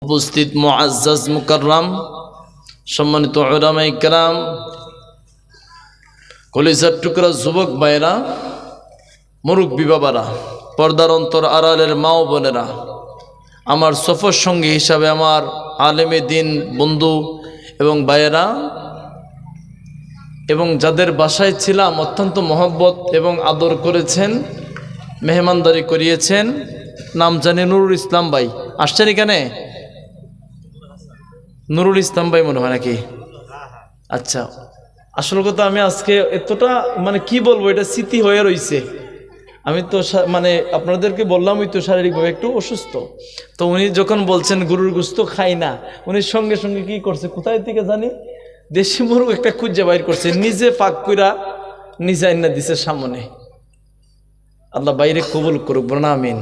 উপস্থিত মুআজ্জাজ মুকাররম সম্মানিত উলামায়ে কেরাম, কলিজার টুকরা যুবক ভাইরা, মুরব্বী বাবারা, পর্দার অন্তর আড়ালের মা ও বোনেরা, আমার সফর সঙ্গী হিসাবে আমার আলেমে দিন বন্ধু এবং ভাইয়েরা, এবং যাদের বাসায় ছিলাম অত্যন্ত মহব্বত এবং আদর করেছেন, মেহমানদারি করিয়েছেন, নাম জানি নুরুল ইসলাম ভাই আসছেন এখানে? নুরুল ইসলাম ভাই মনে হয় নাকি? আচ্ছা, আসল কথা আমি আজকে এতটা কি বলবো, এটা স্মৃতি হয়ে রয়েছে। আমি তো আপনাদেরকে বললাম ওই তো শারীরিকভাবে একটু অসুস্থ, তো উনি যখন বলছেন গরুর গোশত খাই না, উনি সঙ্গে সঙ্গে কি করছে, কোথায় থেকে জানি দেশি মুরগ একটা খুঁজে বাইর করছে, নিজে পাক কইরা নিজে আইনা দিছে সামনে। আল্লাহ বাইরে কবুল করুক, বলুন আমিন।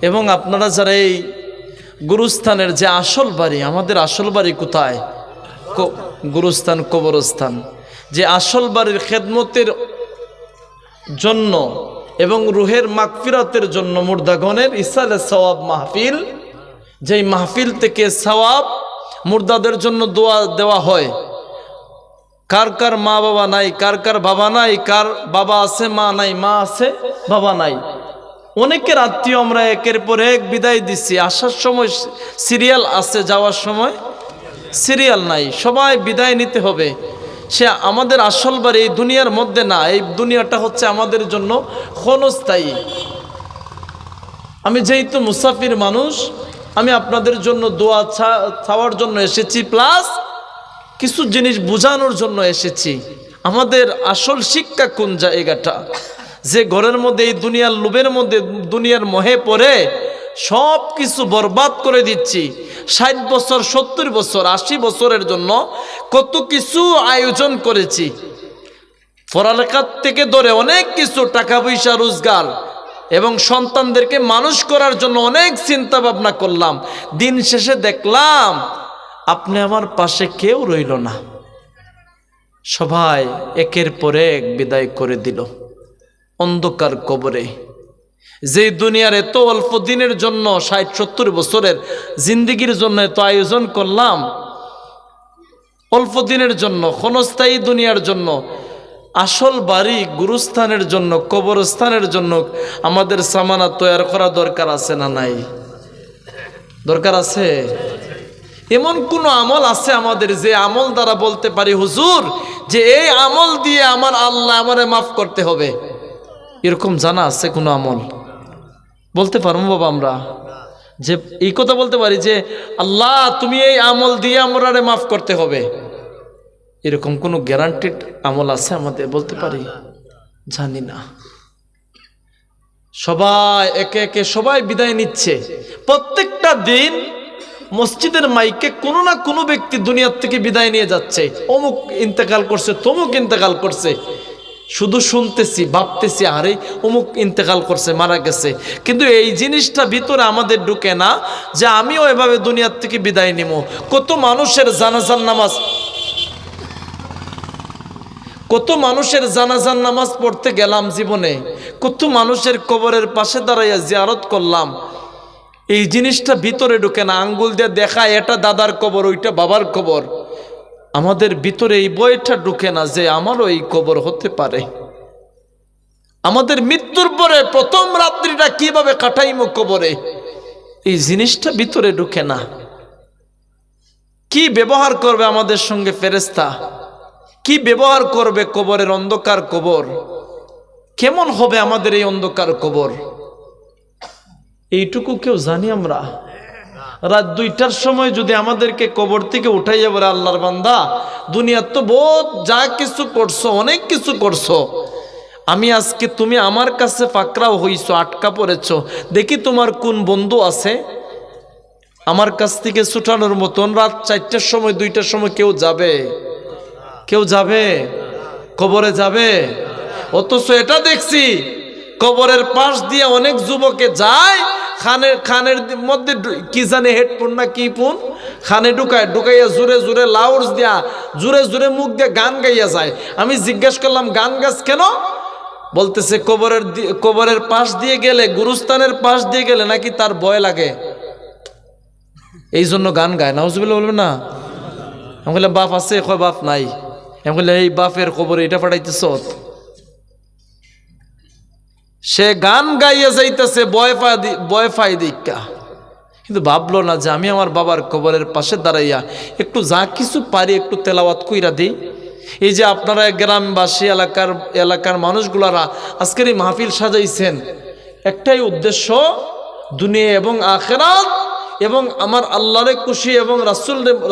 এবং আপনারা যারা এই গুরুস্থানের যে আসল বাড়ি, আমাদের আসল বাড়ি কোথায়? গুরুস্থান, কবরস্থান। যে আসল বাড়ির খেদমতের জন্য এবং রুহের মাগফিরাতের জন্য মুর্দাগণের ইসালে সওয়াব মাহফিল, যেই মাহফিল থেকে সওয়াব মুর্দাদের জন্য দোয়া দেওয়া হয়। কার কার মা বাবা নাই, কার কার বাবা নাই, কার বাবা আছে মা নাই, মা আছে বাবা নাই, অনেকের আত্মীয় আমরা একের পর এক বিদায় দিচ্ছি। আসার সময় সিরিয়াল আছে, যাওয়ার সময় সিরিয়াল নাই, সবাই বিদায় নিতে হবে। সে আমাদের আসল বাড়ি এই দুনিয়ার মধ্যে না, এই দুনিয়াটা হচ্ছে আমাদের জন্য ক্ষণস্থায়ী। আমি যেহেতু মুসাফির মানুষ, আমি আপনাদের জন্য দোয়া চাওয়ার জন্য এসেছি, প্লাস কিছু জিনিস বোঝানোর জন্য এসেছি। আমাদের আসল শিক্ষা কোন জায়গাটা, যে ঘরের মধ্যে এই দুনিয়ার লোভের মধ্যে, দুনিয়ার মোহে পড়ে সব কিছু বরবাদ করে দিচ্ছি। 60 বছর, 70 বছর, 80 বছরের জন্য কত কিছু আয়োজন করেছি, পড়ালেখার থেকে ধরে অনেক কিছু, টাকা পয়সা রোজগার এবং সন্তানদেরকে মানুষ করার জন্য অনেক চিন্তা ভাবনা করলাম। দিন শেষে দেখলাম আপনি আমার পাশে কেউ রইল না, সবাই একের পর এক বিদায় করে দিল অন্ধকার কবরে। যে দুনিয়ার এত অল্প দিনের জন্য 60-70 বছরের জিন্দিগির জন্য এত আয়োজন করলাম, অল্প দিনের জন্য, ক্ষণস্থায়ী দুনিয়ার জন্য, আসল বাড়ি গুরুস্থানের জন্য, কবরস্থানের জন্য আমাদের সামানা তৈরি করা দরকার আছে না নাই? দরকার আছে। এমন কোন আমল আছে আমাদের যে আমল দ্বারা বলতে পারি হুজুর যে এই আমল দিয়ে আমার আল্লাহ আমারে মাফ করতে হবে? এরকম জানা আছে কোনো আমল? বলতে পারবো বাবা আমরা যে এই কথা বলতে পারি যে আল্লাহ তুমি এই আমল দিয়ে আমারে মাফ করতে হবে? এরকম কোনো গ্যারান্টিড আমল আছে আমাদের? বলতে পারি? জানি না। সবাই একে একে সবাই বিদায় নিচ্ছে। প্রত্যেকটা দিন মসজিদের মাইকে কোনো না কোনো ব্যক্তি দুনিয়ার থেকে বিদায় নিয়ে যাচ্ছে, অমুক ইন্তেকাল করছে, তমুক ইন্তেকাল করছে। শুধু শুনতেছি, ভাবতেছি আরে অমুক ইন্তেকাল করছে, মারা গেছে, কিন্তু এই জিনিসটা ভিতরে আমাদের ঢুকে না যে আমিও এভাবে দুনিয়ার থেকে বিদায় নিব। কত মানুষের জানাজার নামাজ, কত মানুষের জানাজার নামাজ পড়তে গেলাম জীবনে, কত মানুষের কবরের পাশে দাঁড়াইয়া জিয়ারত করলাম, এই জিনিসটা ভিতরে ঢুকে না। আঙ্গুল দিয়ে দেখায় এটা দাদার কবর, ওইটা বাবার কবর, আমাদের ভিতরে এই বইটা ঢুকে না যে আমারও এই কবর হতে পারে। আমাদের মৃত্যুর পরে প্রথম রাত্রিটা কিভাবে কাটাইমো কবরে, এই জিনিসটা ভিতরে ঢুকে না। কি ব্যবহার করবে আমাদের সঙ্গে ফেরেশতা, কি ব্যবহার করবে কবরের অন্ধকার কবর, কেমন হবে আমাদের এই অন্ধকার কবর, এইটুকু কেউ জানি আমরা? রাত 2টার সময় যদি আমাদেরকে কবর থেকে উঠাইয়া বলে আল্লাহর বান্দা দুনিয়ার তো বহুত যা কিছু করছো, অনেক কিছু করছো, আমি আজকে তুমি আমার কাছে পাকড়াও হইছো, আটকা পড়েছ, দেখি তোমার কোন বন্ধু আছে আমার কাছ থেকে ছুটানোর মতন। রাত 4টার সময়, 2টার সময় কেউ যাবে? কেউ যাবে? কবরে যাবে? অথচ এটা দেখছি কবরের পাশ দিয়ে অনেক যুবকে যায়, খানের মধ্যে কি জানে হেডফোন না কি ফোন খানে ঢুকাইয়া জোরে জোরে লাউডস দিয়া জোরে জোরে মুখ দিয়ে গান গাইয়া যায়। আমি জিজ্ঞাসা করলাম গান গাছ কেন? বলতেছে কবরের পাশ দিয়ে গেলে, গুরুস্থানের পাশ দিয়ে গেলে নাকি তার ভয় লাগে। এই জন্য গান গায়, নাউজুবিল্লাহ বলবেন না? আমি বললাম বাপ আছে, কয় বাপ নাই। আমি বললাম এই বাপের কবরে এটা পাঠাইতেছ? সে গান গাইয়া যাইতেছে বয় পাই দিকা, কিন্তু ভাবলো না যে আমি আমার বাবার কবরের পাশে দাঁড়াইয়া একটু যা কিছু পারি একটু তেলাওয়াত কইরা দিই। এই যে আপনারা গ্রামবাসী এলাকার মানুষগুলারা আজকের এই মাহফিল সাজাইছেন, একটাই উদ্দেশ্য, দুনিয়া এবং আখিরাত এবং আমার আল্লাহরে খুশি এবং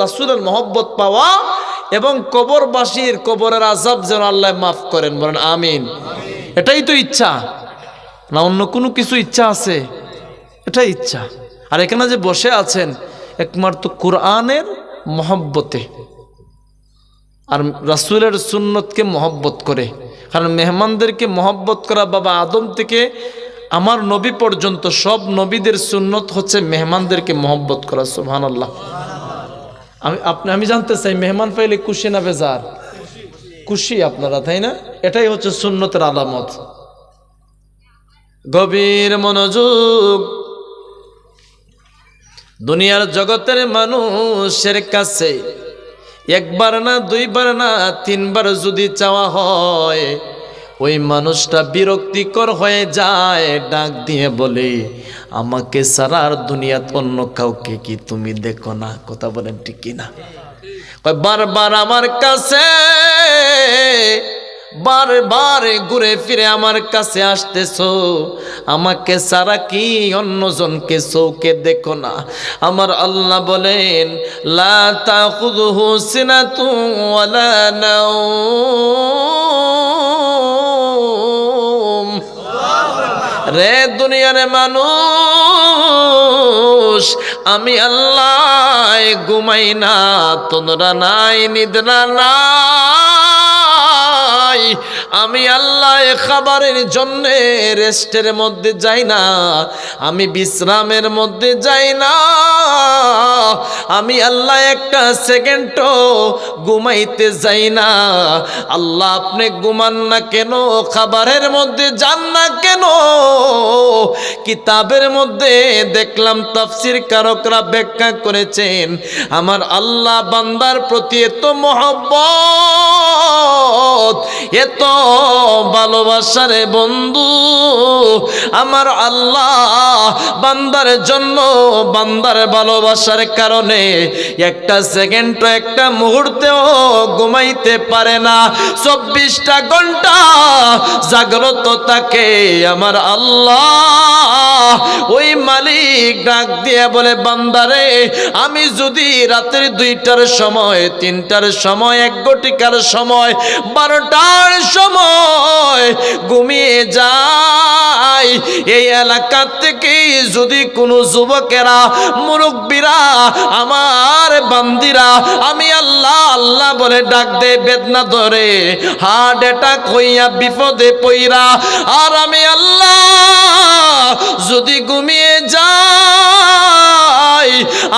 রাসূলের মহব্বত পাওয়া, এবং কবরবাসীর কবরের আযাব যেন আল্লাহ মাফ করেন, বলেন আমিন। এটাই তো ইচ্ছা, না অন্য কোনো কিছু ইচ্ছা আছে? এটাই ইচ্ছা। আর এখানে যে বসে আছেন একমাত্র কোরআনের মহব্বতে আর রাসূলের সুন্নতকে মহব্বত করে। কারণ মেহমানদেরকে মহব্বত করা, বাবা আদম থেকে আমার নবী পর্যন্ত সব নবীদের সুন্নত হচ্ছে মেহমানদেরকে মহব্বত করা। সুবহানাল্লাহ। আমি জানতে চাই, মেহমান পাইলে খুশি না বেজার? খুশি আপনারা, তাই না? এটাই হচ্ছে সুন্নতের আলামত। গভীর মনোযোগ। দুনিয়ার জগতের মানুষের কাছে একবার না, দুইবার না, তিনবার যদি চাওয়া হয়, ওই মানুষটা বিরক্তিকর হয়ে যায়, ডাক দিয়ে বলে আমাকে ছাড়া আর দুনিয়াত অন্য কাউকে কি তুমি দেখো না? কথা বলেন ঠিক কিনা? বারবার আমার কাছে, বারবার ঘুরে ফিরে আমার কাছে আসতেছো, আমাকে ছাড়া কি অন্যজনকে চোখে দেখো না? আমার আল্লাহ বলেন লা তাখুযুহু সিনাতুন ওয়ালা নাওম। রে দুনিয়ার মানুষ, আমি আল্লাহ ঘুমাই না, তোমরা নাই, নিদ্রা নাই। আমি আল্লাহ খাবারের জন্য রেস্টের মধ্যে যাই না, আমি বিশ্রামের মধ্যে যাই না। আমি আল্লাহ একটা সেকেন্ডও ঘুমাইতে যাই না। আল্লাহ আপনি ঘুমান না কেন? খাবারের মধ্যে যান না কেন? কিতাবের মধ্যে দেখলাম তাফসীর কারকরা ব্যাখ্যা করেছেন, আমার আল্লাহ বান্দার প্রতি এত মহব্বত, এত ভালোবাসা রে বন্ধু। আমার আল্লাহ বান্দার জন্য, বান্দার ভালোবাসার কারণে একটা সেকেন্ড, একটা মুহূর্তেও ঘুমাইতে পারে না। 24টা ঘন্টা জাগ্রত থাকে আমার আল্লাহ। ওই মালিক ডাক দিয়ে বলে বান্দারে, আমি যদি রাতের 2টার সময়, 3টার সময়, 1 ঘটিকার সময়, 12টার সময় ঘুমিয়ে যাই, এই এলাকা থেকে যদি কোনো যুবকেরা, মুরব্বীরা, আমার বান্দিরা, আমি আল্লাহ আল্লাহ বলে ডাক দে, বেদনা ধরে, হার্ট অ্যাটাক হইয়া বিপদে পইরা, আর আমি আল্লাহ যদি ঘুমিয়ে যাই,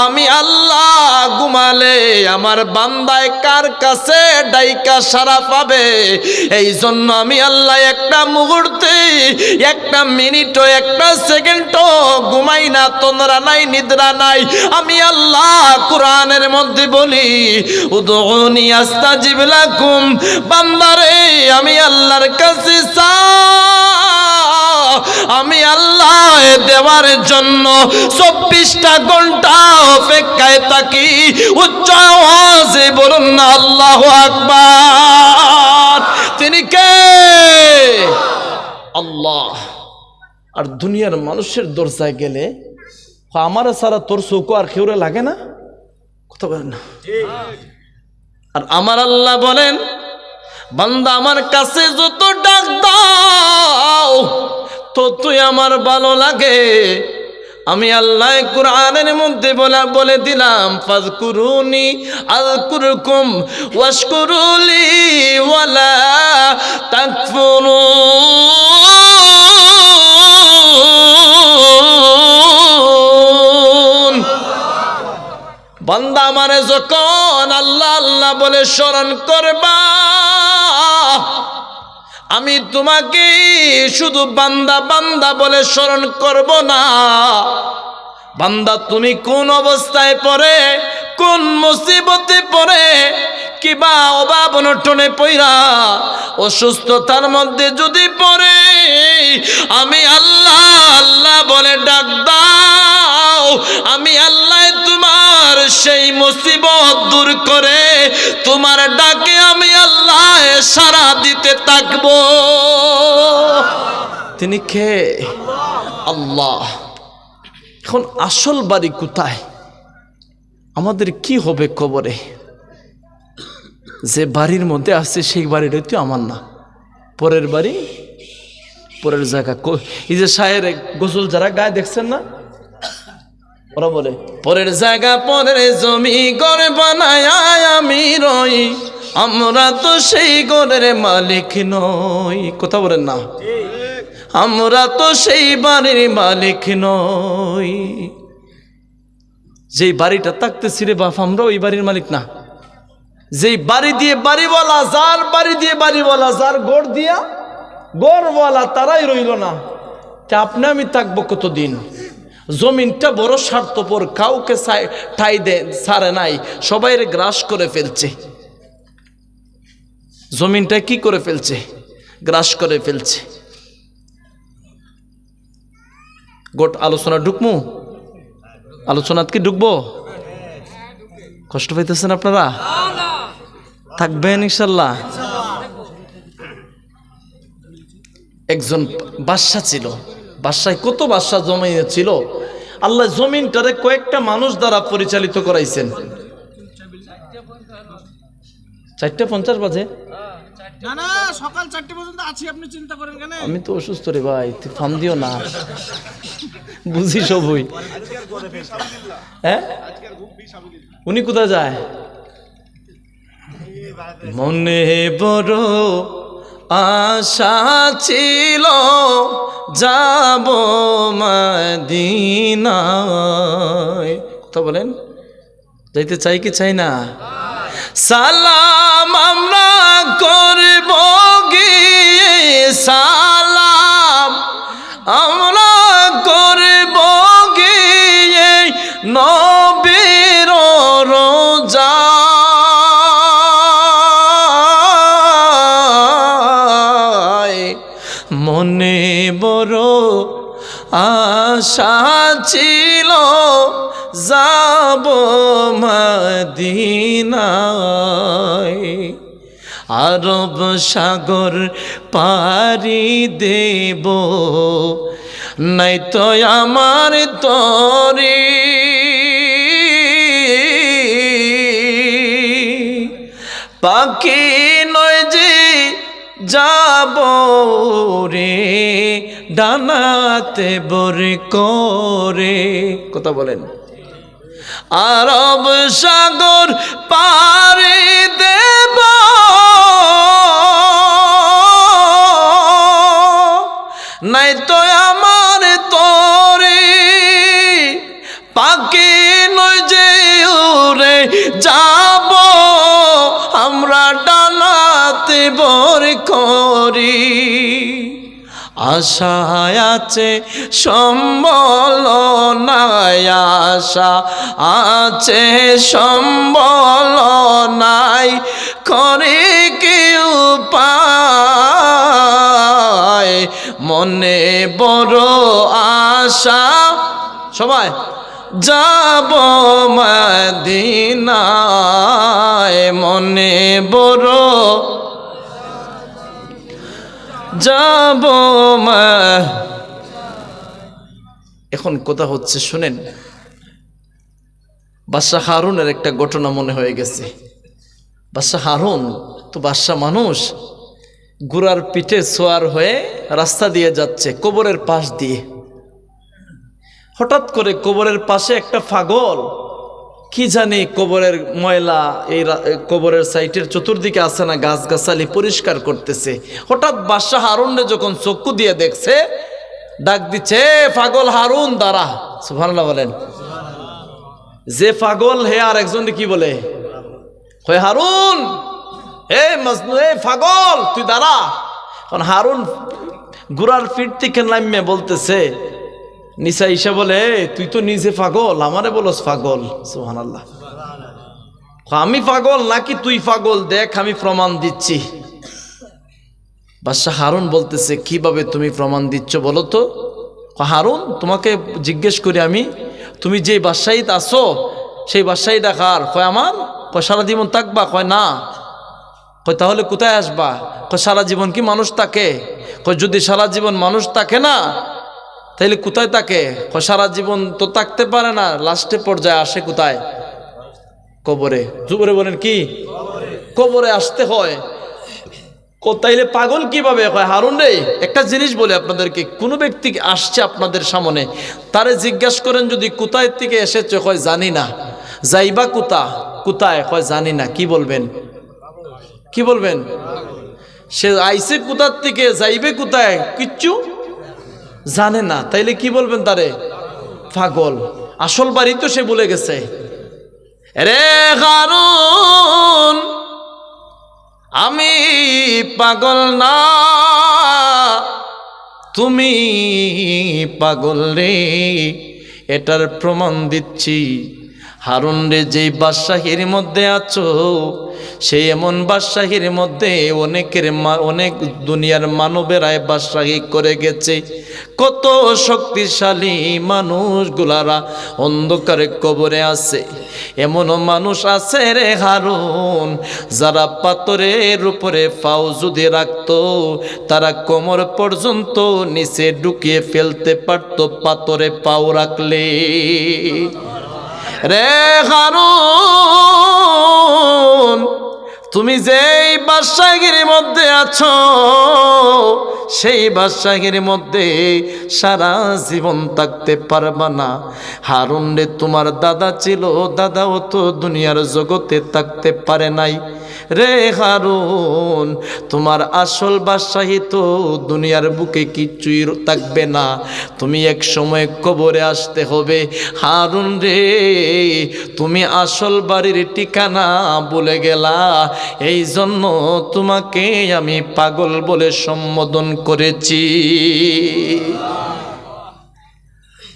আমি আল্লাহ ঘুমালে আমার বান্দায় কার কাছে ডাইকা সারা পাবে? এই জন্য আমি আল্লাহ একটা মুহূর্তে, একটা মিনিটও, একটা সেকেন্ডও ঘুমাই না, তোমরা নাই, নিদ্রা নাই। আমি আল্লাহ কোরআনের মধ্যে বলি উদউনি আস্তাজিব লাকুম। বান্দারে আমি আল্লাহর কাছে আমি আল্লাহ দেওয়ার জন্য 24টা ঘন্টা অপেক্ষায় থাকি। উচ্চ আওয়াজে বলুন না আল্লাহু আকবার। তিনি কে? আল্লাহ। আর দুনিয়ার মানুষের দরজায় গেলে আমার সারা তোর চৌকো আর কেউরে লাগে না, কথা বলেন না? আর আমার আল্লাহ বলেন বান্দা আমার কাছে যত ডাক দাও ততই আমার ভালো লাগে। আমি আল্লাহ কোরআনের মধ্যে বলে দিলাম ফাযকুরুনি আযকুরকুম ওয়াশকুরুলি ওয়ালা তাকফুরুন। বান্দা আমারে যখন আল্লাহ আল্লাহ বলে স্মরণ করবা, আমি তোমাকে শুধু বান্দা বান্দা বলে স্মরণ করব না, বান্দা তুমি কোন অবস্থায় পড়ে, কোন মুসিবতে পড়ে, কিবা অভাব অনটনে পইরা অসুস্থতার মধ্যে যদি পড়ে, আমি আল্লাহ আল্লাহ বলে ডাক দাও, আমি আল্লাহ তোমার সেই মুসিবত দূর করে তোমার ডাকে আমি আল্লাহ সাড়া দিতে থাকবো। তিনি কে? আল্লাহ। এখন আসল বাড়ি কোথায়? আমাদের কি হবে কবরে? যে বাড়ির মধ্যে আছে সেই বাড়িটাই তো আমার না, পরের বাড়ি, পরের জায়গা। এই যে শায়ের গোসল যারা গায়ে দেখছেন না, ওরা বলে পরের জায়গা পরের জমি ঘর বানায় আমি রই, আমরা তো সেই ঘরের মালিক নই। কথা বলেন না? আমরা তো সেই বাড়ির মালিক নই। যেই বাড়িটা থাকতেছি রে বাপ, আমরা ওই বাড়ির মালিক না। যেই বাড়ি দিয়ে বাড়িওয়ালা, যার বাড়ি দিয়ে বাড়িওয়ালা, যার গড় দিয়া গড়ওয়ালা, তারাই রইল না। আপনি আমি থাকবো কতদিন? জমিনটা বড় স্বার্থপর, কাউকে ঠাই দে ছাড়ে নাই, সবাই গ্রাস করে ফেলছে। জমিনটা কি করে ফেলছে? গ্রাস করে ফেলছে। গোট আলোচনা ঢুকমু? আলোচনাত কি ঢুকবো? কষ্ট পাইতেছেন আপনারা? থাকবেন ইনশাল্লাহ। একজন বাদশা ছিল, বাদশায় কত বাদশা জমিয়ে ছিল। আল্লাহ জমিনটারে কয়েকটা মানুষ দ্বারা পরিচালিত করাইছেন। 4:50 বাজে? না না, সকাল 4টা পর্যন্ত আছি, আপনি চিন্তা করেন কেন? আমি তো অসুস্থ রে ভাই, তুই ফান দিও না, বুঝি সবই। হ্যাঁ, উনি কোথায় যায়? মনে বড় আশা ছিল যাব মদিনায়। কথা বলেন, যাইতে চাই কি চাই না? সালাম আমরা করব গিয়ে, সালাম আমরা করব গিয়ে নবীর রোজায়। মনে বড় আশা ছিল যাব মদিনায়, আরব সাগর পারি দেব, নাই তো আমার তরি। পাখি নয় যে যাব রে ডানাতে বরে করে। কথা বলেন, আরব সাগর পারি দেব, নাই তো আমার তরি। পাখি নয় যে উড়ে যাব, আমরা ডানাতে বর করি। আশায় আছে সম্বল নাই, আশা আছে সম্বল নাই, করে কি উপায়? মনে বড় আশা, সবাই যাব মদিনায়। মনে বড় যাব। এখন কথা হচ্ছে শুনেন, বাদশা হারুনের একটা ঘটনা মনে হয়ে গেছে। বাদশা হারুন তো বাদশা মানুষ, ঘোড়ার পিঠে সোয়ার হয়ে রাস্তা দিয়ে যাচ্ছে কবরের পাশ দিয়ে। হঠাৎ করে কবরের পাশে একটা পাগল, কি জানি কবরের ময়লা, এই কবরের সাইটের চতুর্দিকে আছে না গাছগাছালি, পরিষ্কার করতেছে। হঠাৎ বাদশা হারুনরে যখন চক্ষু দিয়ে দেখছে, ডাক দিচ্ছে, পাগল হারুন দাঁড়া। সুবহানাল্লাহ বলেন। যে পাগল হে আর একজন কি বলে, হয় হারুন, হে মজনু, হে পাগল তুই দাঁড়া। কারণ হারুন ঘোড়ার পিঠ থেকে নামিয়ে বলতেছে, নিসা ঈশা বলে তুই তো নিজে পাগল, আমারে বলস পাগল। সুবহানাল্লাহ। আমি পাগল নাকি তুই পাগল, দেখ আমি প্রমাণ দিচ্ছি। বাদশাহ হারুন বলতেছে কিভাবে তুমি প্রমাণ দিচ্ছ বলো তো? হারুন তোমাকে জিজ্ঞেস করি আমি, তুমি যে বাদশাহীতে আসো সেই বাদশাহী ডাকার? কয় আমার। কয় সারা জীবন থাকবা? কয় না। কয় তাহলে কোথায় আসবা? কয় সারা জীবন কি মানুষ থাকে? কয় যদি সারা জীবন মানুষ থাকে না তাহলে কোথায় থাকে? কয় সারা জীবন তো থাকতে পারে না, লাস্টে পর্যায়ে আসে কোথায়? কবরে। জুবরে বলেন কি? কবরে আসতে হয়। তাইলে পাগল কিভাবে? কয় হারুন রে, একটা জিনিস বলে আপনাদেরকে, কোনো ব্যক্তি আসছে আপনাদের সামনে, তারে জিজ্ঞাসা করেন যদি কোথায় থেকে এসেছে, কয় জানি না। যাইবা কোথায়? কয় জানি না। কি বলবেন? কি বলবেন? সে আইছে কোথার থেকে, যাইবে কোথায় কিচ্ছু জানে না, তাইলে কি বলবেন তারে? পাগল। আসল বাড়ি তো সে ভুলে গেছে। রে হারুন, আমি পাগল না, তুমি পাগল রে, এটার প্রমাণ দিচ্ছি। হারুন রে, যেই বাদশাহীর মধ্যে আছো সেই এমন বাদশাহীর মধ্যে অনেক দুনিয়ার মানবেরাই বাদশাহী করে গেছে। কত শক্তিশালী মানুষগুলারা অন্ধকারে কবরে আছে। এমনও মানুষ আছে রে হারুন, যারা পাথরের উপরে পাও যদি রাখতো তারা কোমর পর্যন্ত নিচে ঢুকিয়ে ফেলতে পারতো পাথরে পাও রাখলে। রে হারুন, তুমি যেই বাদশাহীর মধ্যে আছো সেই বাদশাহীর মধ্যে সারা জীবন থাকতে পারবা না। হারুন রে, তোমার দাদা ছিল, দাদাও তো দুনিয়ার জগতে থাকতে পারে নাই। রে হারুন, তোমার আসল বাদশাহী তো দুনিয়ার বুকে কিচ্ছুই থাকবে না, তুমি এক সময় কবরে আসতে হবে। হারুন রে, তুমি আসল বাড়ির ঠিকানা বলে গেলা, এই জন্য তোমাকে আমি পাগল বলে সম্বোধন করেছি।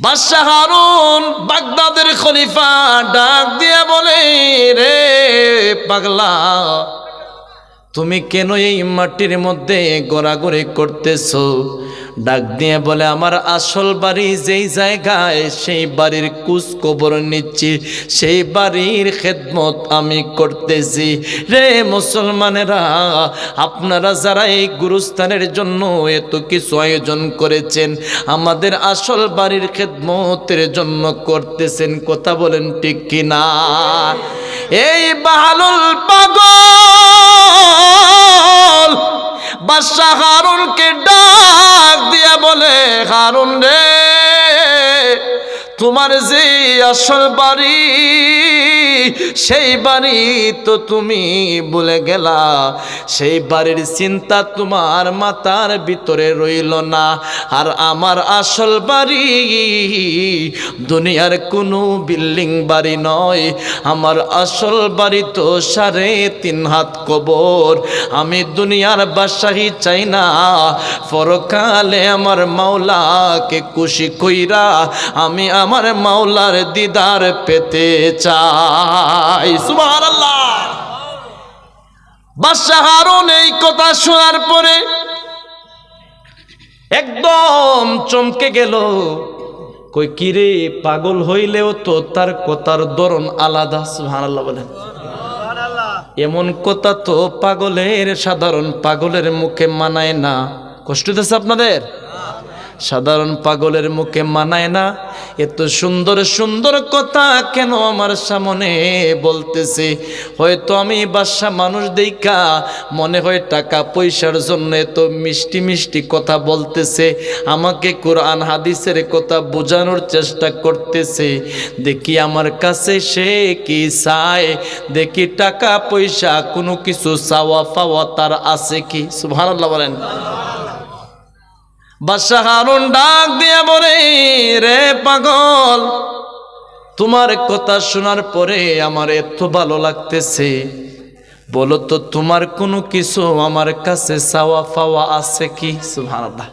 বাদশাহ হারুন বাগদাদের খলিফা ডাক দিয়ে বলে, রে পাগলা, তুমি কেন এই মাটির মধ্যে গড়াগড়ি করতেছো? ডাক দিয়ে বলে, আমার আসল বাড়ি যেই জায়গায় সেই বাড়ির কুচ কবর নিচ্ছি, সেই বাড়ির খেদমত আমি করতেছি। রে মুসলমানেরা, আপনারা যারা এই গুরুস্থানের জন্য এত কিছু আয়োজন করেছেন, আমাদের আসল বাড়ির খেদমতের জন্য করতেছেন, কথা বলেন ঠিক কিনা? এই বাহালুল পাগল বাদশাহ হারুনকে ডাক দিয়া বলে, হারুন রে, তোমার যে আসল বাড়ি সেই বাড়ি তো তুমি ভুলে গেলা, সেই বাড়ির চিন্তা তোমার মাথার ভিতরে রইল না। আর আমার আসল বাড়ি দুনিয়ার কোনো বিল্ডিং বাড়ি নয়, আমার আসল বাড়ি তো 3.5 হাত কবর। আমি দুনিয়ার বাদশাহী চাই না, পরকালে আমার মাওলাকে খুশি কইরা আমি আমার মাওলার দিদার পেতে চাই। সুবহানাল্লাহ। বাদশাহ হারুন এই কথা শোনার পরে একদম চমকে গেল। কই কিরে, পাগল হইলেও তো তার কথার ধরন আলাদা। সুবহানাল্লাহ বলেন। এমন কথা তো সাধারণ পাগলের মুখে মানায় না। কষ্ট হতেছে আপনাদের? সাধারণ পাগলের মুখে মানায় না। এত সুন্দর সুন্দর কথা কেন আমার সামনে বলতেছে? হয়তো আমি বাদশা মানুষ দেখা মনে হয় টাকা পয়সার জন্য এত মিষ্টি মিষ্টি কথা বলতেছে, আমাকে কোরআন হাদিসের কথা বোঝানোর চেষ্টা করতেছে। দেখি আমার কাছে সে কি চায়, দেখি টাকা পয়সা কোনো কিছু চাওয়া পাওয়া তার আছে কি। সুবহানাল্লাহ বলেন। বাদশাহ হারুন ডাক দিয়ে বলে, রে পাগল, তোমার কথা শোনার পরে আমার এত ভালো লাগতেছে, বলো তো তোমার কোনো কিছু আমার কাছে চাওয়া পাওয়া আছে কি? সুবহানাল্লাহ।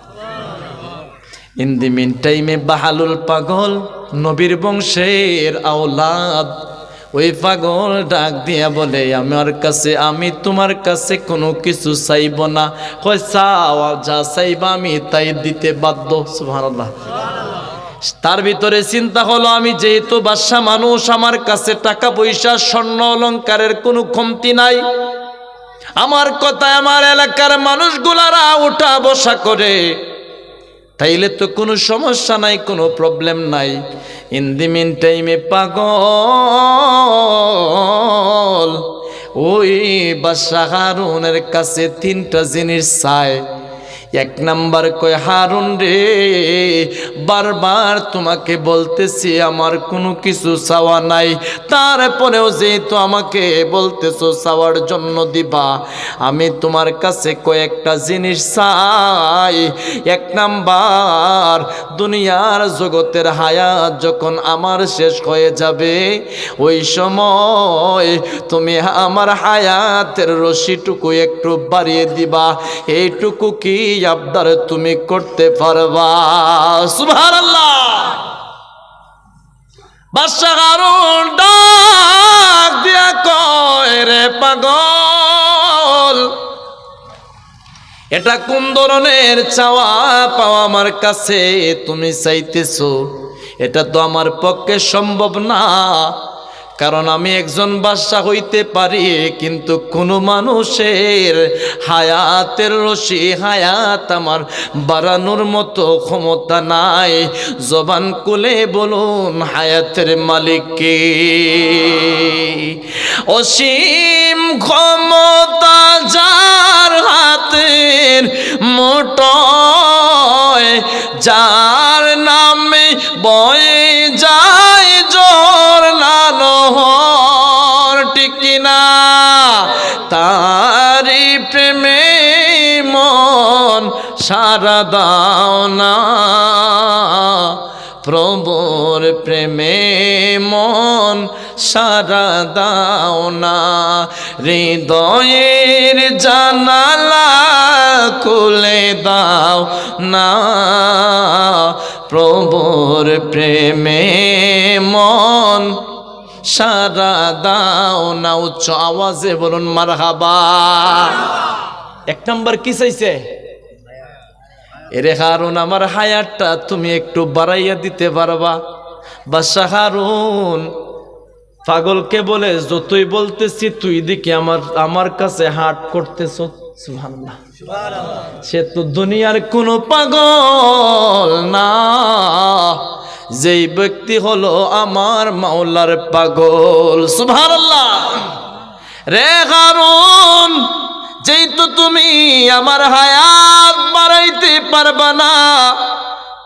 ইন দি মিন টাইমে বাহালুল পাগল নবীর বংশের আওলাদ, ওই পাগল ডাক দিয়া বলে আমি তোমার কাছে কোনো কিছু চাইব না, কয় চাও, যা চাইবা আমি তাই দিতে বাধ্য। সুবহানাল্লাহ। তার ভিতরে চিন্তা হলো, আমি যেহেতু বাদশা মানুষ, আমার কাছে টাকা পয়সা স্বর্ণ অলংকারের কোনো কমতি নাই, আমার কথায় আমার এলাকার মানুষগুলারা উঠা বসা করে, তাইলে তো কোনো সমস্যা নাই, কোনো প্রবলেম নাই। ইন দি মিন টাইমে পাগল ওই বাদশা হারুনের কাছে তিনটা জিনিস চায়। এক নাম্বার কয়, হারুন রে, বারবার তোমাকে বলতেছি আমার কোনো কিছু চাওয়া নাই, তারপরেও যেহেতু আমাকে বলতেছো চাওয়ার জন্য দিবা, আমি তোমার কাছে কয়েকটা জিনিস চাই। এক নাম্বার, দুনিয়ার জগতের হায়াত যখন আমার শেষ হয়ে যাবে, ওই সময় তুমি আমার হায়াতের রশিটুকু একটু বাড়িয়ে দিবা, এইটুকু কি আবদার তুমি করতে পারবা? সুবহানাল্লাহ। বাদশা হারুন ডাক দিয়া কয়, রে পাগল, এটা কোন ধরনের চাওয়া পাওয়া আমার কাছে তুমি চাইতেছো? এটা তো আমার পক্ষে সম্ভব না, কারণ আমি একজন বাদশা হইতে পারি, কিন্তু কোনো মানুষের হায়াতের রশি, হায়াত আমার বাড়ানোর মতো ক্ষমতা নাই। জবান খুলে বলুন, হায়াতের মালিক কে? অসীম ক্ষমতা যার হাতের মুঠোয়, যার নামে বয়ে যায় জোর লালহর, ঠিক কিনা? তারি প্রেমে মন সারা দাও না, প্রভুর প্রেমে মন সারা দাও না, হৃদয়ের জানালা খুলে দাও না, প্রভুর প্রেমে মন সারা দাও না। উচ্চ আওয়াজে বলুন মারহাবা। এক নাম্বার কি চাইছে? এরে হারুন, আমার হায়াতটা তুমি একটু বাড়াইয়া দিতে পারবা? বাদশা হারুন পাগলকে বলে, যতই বলতেছি তুই দেখি আমার কাছে হাট করতেছ। সুবহানাল্লাহ। সে তো দুনিয়ার কোনো পাগল না, যেই ব্যক্তি হলো আমার মাওলার পাগল। সুবহানাল্লাহ। রে হারুন, যেহেতু তুমি আমার হায়াত বাড়াইতে পারবা না,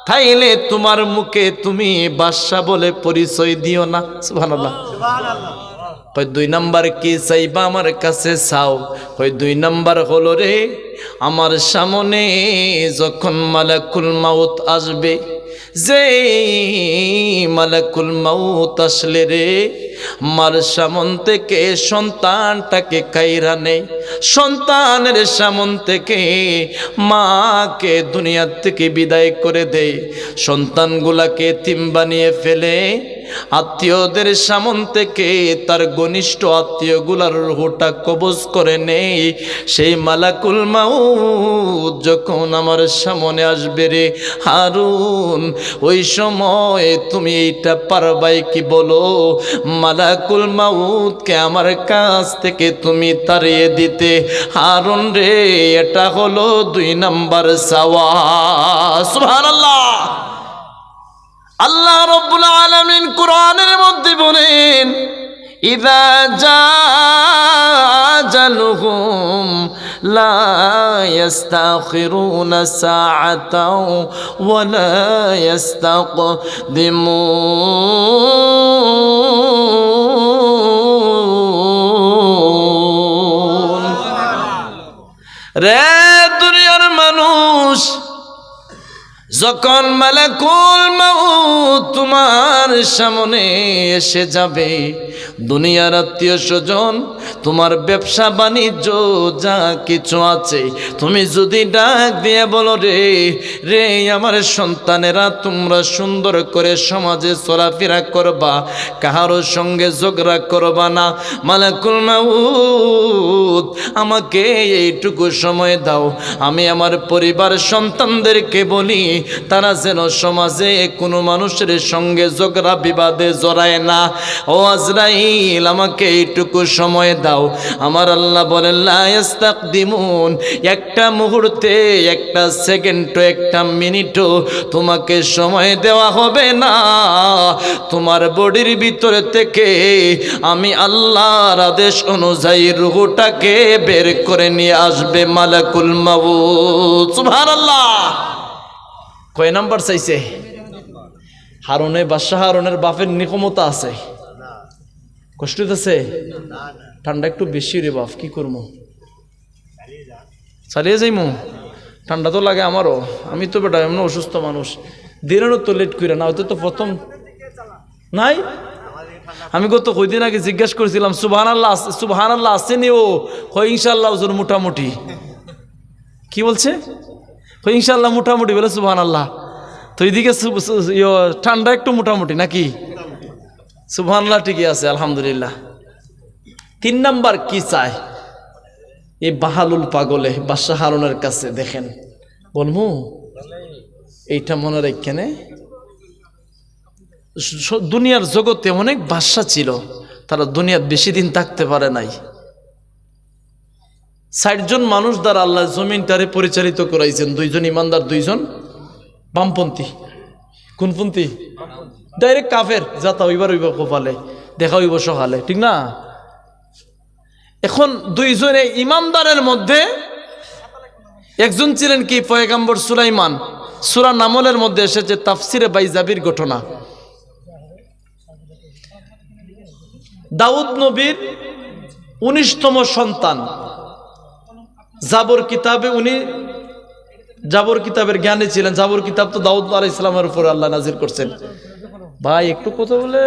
তাইলে তোমার মুখে তুমি বাদশা বলে পরিচয় দিও না। সুবহানাল্লাহ। কই দুই নাম্বার কি চাইবা আমার কাছে চাও? কই দুই নাম্বার হলো, রে আমার সামনে যখন মালাকুল মাউত আসবে, যে মালাকুল মাউত আসলে রে, মার সামন থেকে সন্তানটাকে কাইরা নেই, সন্তানের সামন থেকে মাকে দুনিয়ার থেকে বিদায় করে দেয়, সন্তানগুলাকে এতিম বানিয়ে ফেলে, আত্মীয়দের সামন থেকে তার ঘনিষ্ঠ আত্মীয়গুলার রূহটা কবজ করে নেই। সেই মালাকুল মাউত যখন আমার সামনে আসবে রে হারুন, ওই সময় তুমি এইটা পারবাই কি বলো? মালাকুল মাউতকে আমার কাছ থেকে তুমি তাড়িয়ে দিতে। হারুন রে, এটা হলো দুই নাম্বার চাওয়া। সুবহানাল্লাহ। আল্লাহ রাব্বুল আলামিন কুরআনের মধ্যে বলেন, ইযা জাআজালুহুম লা ইস্তাখিরুনা সাআতাও ওয়া লা ইস্তাকদিমুন। রে দুনিয়ার মানুষ, যখন মালাকুল মাউত তোমার সামনে এসে যাবে, দুনিয়ার আত্মীয় স্বজন, তোমার ব্যবসা বাণিজ্য যা কিছু আছে, তুমি যদি ডাক দিয়ে বলো রে রে আমার সন্তানেরা, তোমরা সুন্দর করে সমাজে চলাফেরা করবা, কাহারো সঙ্গে ঝগড়া করবা না। মালাকুল মাউত আমাকে এইটুকু সময় দাও, আমি আমার পরিবার সন্তানদেরকে বলি তারা যেন সমাজে কোনো মানুষের সঙ্গে ঝগড়া বিবাদে জড়ায় না। ও আজরাইল আমাকে এইটুকু সময় দাও। আমার আল্লাহ বলেন লা ইস্তাকদিমুন, একটা মুহূর্তে, একটা সেকেন্ডও, একটা মিনিটও তোমাকে সময় দেওয়া হবে না। তোমার বডির ভিতর থেকে আমি আল্লাহর আদেশ অনুযায়ী রূহটাকে বের করে নিয়ে আসবে মালাকুল মাউত। সুবহানাল্লাহ। কয় নাম্বার চাইছে? হারুনে বাদশাহ হারুনের বাপের নিকমতা আছে, কষ্ট হইতেছে, ঠান্ডা একটু বেশি রে বাপ, কি করবো, চালিয়ে যাইমু। ঠান্ডা তো লাগে আমারও, আমি তো বেটা এমন অসুস্থ মানুষ, দিনেরও তো লেট করে না, হয়তো তো প্রথম নাই। আমি গত কয়দিন আগে জিজ্ঞাসা করেছিলাম সুবহানাল্লাহ, সুবহানাল্লাহ আসেনি? ও হয় ইনশাল্লাহ ওজন মোটামুটি। কি বলছে? হয় ইনশাল্লাহ মোটামুটি বলে সুবহানাল্লাহ। তো এইদিকে ঠান্ডা একটু মোটামুটি নাকি? সুবহানাল্লাহ ঠিকই আছে, আলহামদুলিল্লাহ। 3 নাম্বার কি চায় এই বাহালুল পাগলে বাদশাহ হারুনের কাছে? দেখেন বলমু এইটা মনে রাখেনে, দুনিয়ার জগতে অনেক বাদশা ছিল, তারা দুনিয়ার বেশি দিন থাকতে পারে নাই। 60 জন মানুষ দ্বারা আল্লাহ জমিনটারে পরিচালিত করাইছেন, 2 জন ইমানদার, 2 জন বামপন্থী। কোনপন্থী? ডাইরেক্ট কাফের, যাতা হইবার হইব কপালে, দেখা হইব সকালে, ঠিক না? এখন 2 জনে ইমানদারের মধ্যে একজন ছিলেন কি পয়গম্বর সুলাইমান। সূরা নামলের মধ্যে এসেছে তাফসিরে বাইজাবির ঘটনা। দাউদ নবীর 19তম সন্তান, জাবর কিতাবে উনি জাবর কিতাবের জ্ঞানী ছিলেন। জাবর কিতাব তো দাউদ আলাইহিস সালামের উপর আল্লাহ নাজিল করছেন। ভাই একটু কথা বলে,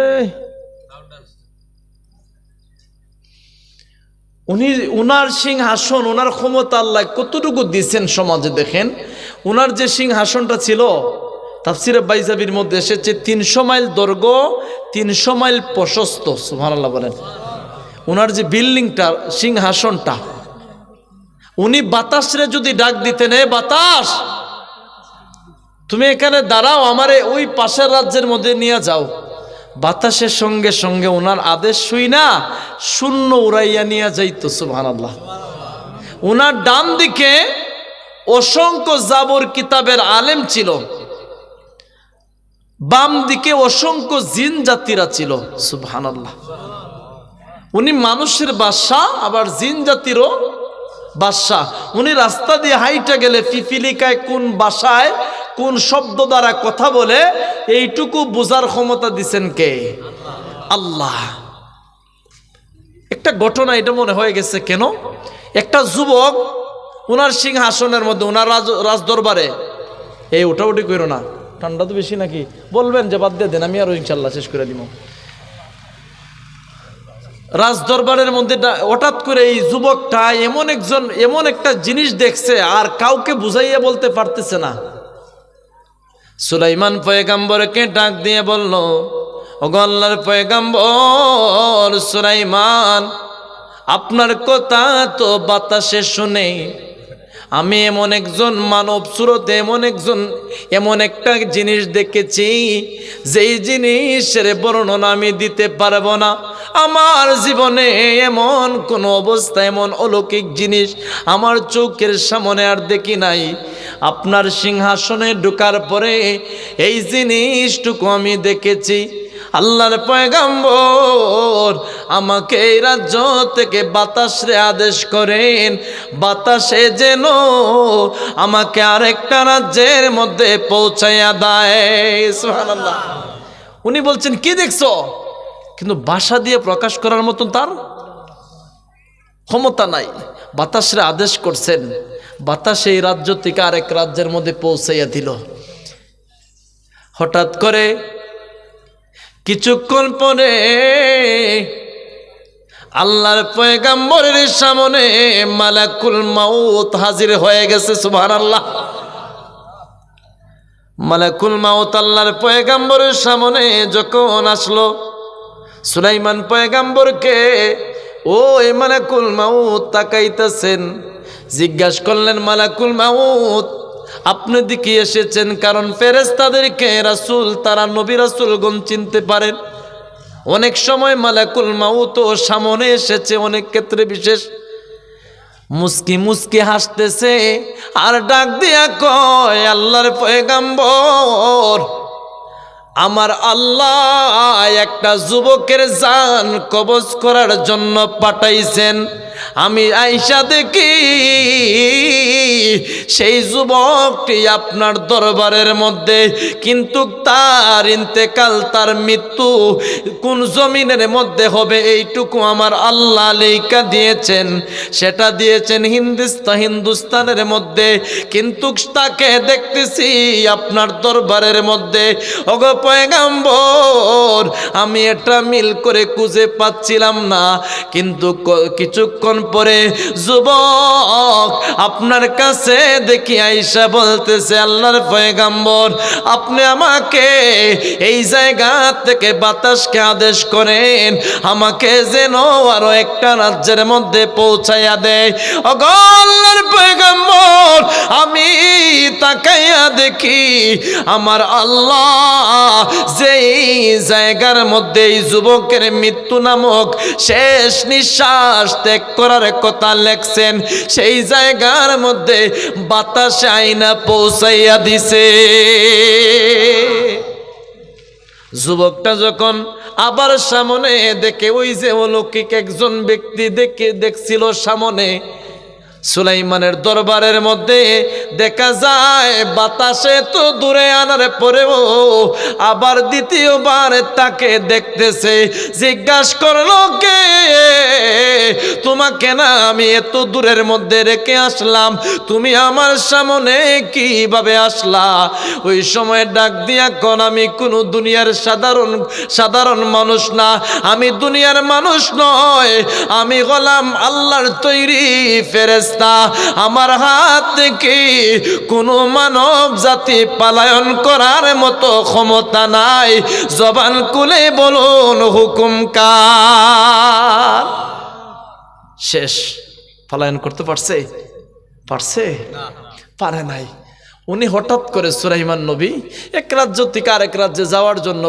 উনি উনার সিংহাসন, উনার ক্ষমতা আল্লাহ কতটুকু দিয়েছেন সমাজে। দেখেন উনার যে সিংহাসনটা ছিল, তাফসিরে বাইজাবির মধ্যে এসেছে 300 মাইল দৈর্ঘ্য, 300 মাইল প্রশস্ত। সুবহানাল্লাহ বলেন। উনার যে বিল্ডিংটা, সিংহাসনটা, উনি বাতাসরে যদি ডাক দিতেন, এ বাতাস তুমি এখানে দাঁড়াও, আমারে ওই পাশের রাজ্যের মধ্যে নিয়ে যাও, বাতাসের সঙ্গে সঙ্গে ওনার আদেশ শুই না শূন্য উড়াইয়া নিয়ে যাইতো। সুবহানাল্লাহ। ওনার ডান দিকে অসংখ্য জাবর কিতাবের আলেম ছিল, বাম দিকে অসংখ্য জিন জাতিরা ছিল। সুবহানাল্লাহ। উনি মানুষের বাদশা, আবার জিন জাতিরও বাদশা। উনি রাস্তা দিয়ে হাইটা গেলে পিপিলিকায় কোন ভাষায় কোন শব্দ দ্বারা কথা বলে এইটুকু বোঝার ক্ষমতা দিছেন কে? আল্লাহ। একটা ঘটনা এটা মনে হয়ে গেছে কেন, একটা যুবক ওনার সিংহাসনের মধ্যে, ওনার রাজদরবারে, এই ওটাউটি করো না, ঠান্ডা তো বেশি নাকি, বলবেন যে বাদ দিয়ে দেন, আমি আরো ইনশাল্লাহ শেষ করে দিব। রাজদরবারের মধ্যে হঠাৎ করে এই যুবকটা এমন একটা জিনিস দেখছে আর কাউকে বুঝাইয়া বলতে পারতেছে না। সুলাইমান পয়গম্বরকে ডাক দিয়ে বলল, ওগো আল্লাহর পয়গম্বর সুলাইমান, আপনার কথা তো বাতাসে শুনে আমি এমন একজন মানব সুরতে এমন একটা জিনিস দেখেছি, যেই জিনিসের বর্ণনা আমি দিতে পারবো না। আমার জীবনে এমন কোন অবস্থা, এমন অলৌকিক জিনিস আমার চোখের সামনে আর দেখি নাই। আপনার সিংহাসনে ঢোকার পরে এই জিনিসটুকু আমি দেখেছি। আল্লাহর পয়গম্বর আমাকে এই রাজ্য থেকে বাতাসে আদেশ করেন, বাতাসে যেন আমাকে আরেকটা রাজ্যের মধ্যে পৌঁছাইয়া দেয়। সুবহানাল্লাহ। উনি বলছেন কি দেখছো, কিন্তু ভাষা দিয়ে প্রকাশ করার মতন তার ক্ষমতা নাই। বাতাসে আদেশ করছেন, বাতাসে এই রাজ্য থেকে আরেক রাজ্যের মধ্যে পৌঁছাইয়া দিল। হঠাৎ করে কিছুক্ষণ পরে আল্লাহর পয়গাম্বরের সামনে মালাকুল মাউত হাজির হয়ে গেছে। সুবহানাল্লাহ। মালাকুল মাউত আল্লাহর পয়গাম্বরের সামনে যখন আসলো, সুলাইমান পয়গাম্বরকে ওই মালাকুল মাউত তাকাইতেছেন। জিজ্ঞাসা করলেন, মালাকুল মাউত আপনি দিকে এসেছেন কারণ ফেরেশতাদেরকে রাসূল তারা নবী রাসূলগণ চিনতে পারেন। অনেক সময় মালাকুল মাউত সামনে এসেছে, অনেক ক্ষেত্রে বিশেষ। মুস্কি মুস্কি হাসতেছে আর ডাক দিয়া কয়, আল্লাহর পয়গাম্বর, আমার আল্লাহ একটা যুবকের জান কবজ করার জন্য পাঠাইছেন। আমি আয়েশা দেখি সেই যুবকটি আপনার দরবারের মধ্যে, কিন্তু তার ইন্তেকাল, তার মৃত্যু কোন জমিনের মধ্যে হবে এইটুকু আমার আল্লাহ লেখা দিয়েছেন। সেটা দিয়েছেন হিন্দুস্তানের মধ্যে, কিন্তু তাকে দেখতেছি আপনার দরবারের মধ্যে। ওগো পয়গাম্বর, আমি এটা মিল করে খুঁজে পাচ্ছিলাম না, কিন্তু কিছুক্ষণ পরে যুবক আপনার কাছে দেখি আয়েশা বলতেছে, আল্লাহর পয়গাম্বর, আপনি আমাকে এই জায়গা থেকে বাতাসকে আদেশ করেন আমাকে যেন আরো একটা রাজ্যের মধ্যে পৌঁছাইয়া দেয়। ওগো আল্লাহর পয়গাম্বর, আমি তাকাইয়া দেখি আমার আল্লাহ যেই জায়গার মধ্যে এই যুবকের মৃত্যু নামক শেষ নিঃশ্বাস ত্যাগ করার কথা লেখছেন, সেই জায়গার মধ্যে বাতাসে আইনা পৌঁছাইয়া দিছে। যুবকটা যখন আবার সামনে দেখে, ওই যে অলৌকিক একজন ব্যক্তি দেখছিল সামনে, সুলাইমানের দরবারের মধ্যে দেখা যায় বাতাসে তো দূরে আনার পরেও আবার দ্বিতীয়বার তাকে দেখতেছে। জিজ্ঞাসা করলো, কে তোমাকে না আমি এত দূরের মধ্যে রেখে আসলাম, তুমি আমার সামনে কিভাবে আসলা? ওই সময় ডাক দিয়া কোন, আমি কোনো দুনিয়ার সাধারণ মানুষ না, আমি দুনিয়ার মানুষ নয়, আমি হলাম আল্লাহর তৈরি ফেরেশতা। আমার হাত থেকে কোনো মানব জাতি পলায়ন করার মতো ক্ষমতা নাই। জবান খুলে বলুন, হুকুম কার? শেষ। পলায়ন করতে পারছে? পারে নাই। উনি হঠাৎ করে সুলাইমান নবী এক রাজ্য থেকে আরেক রাজ্যে যাওয়ার জন্য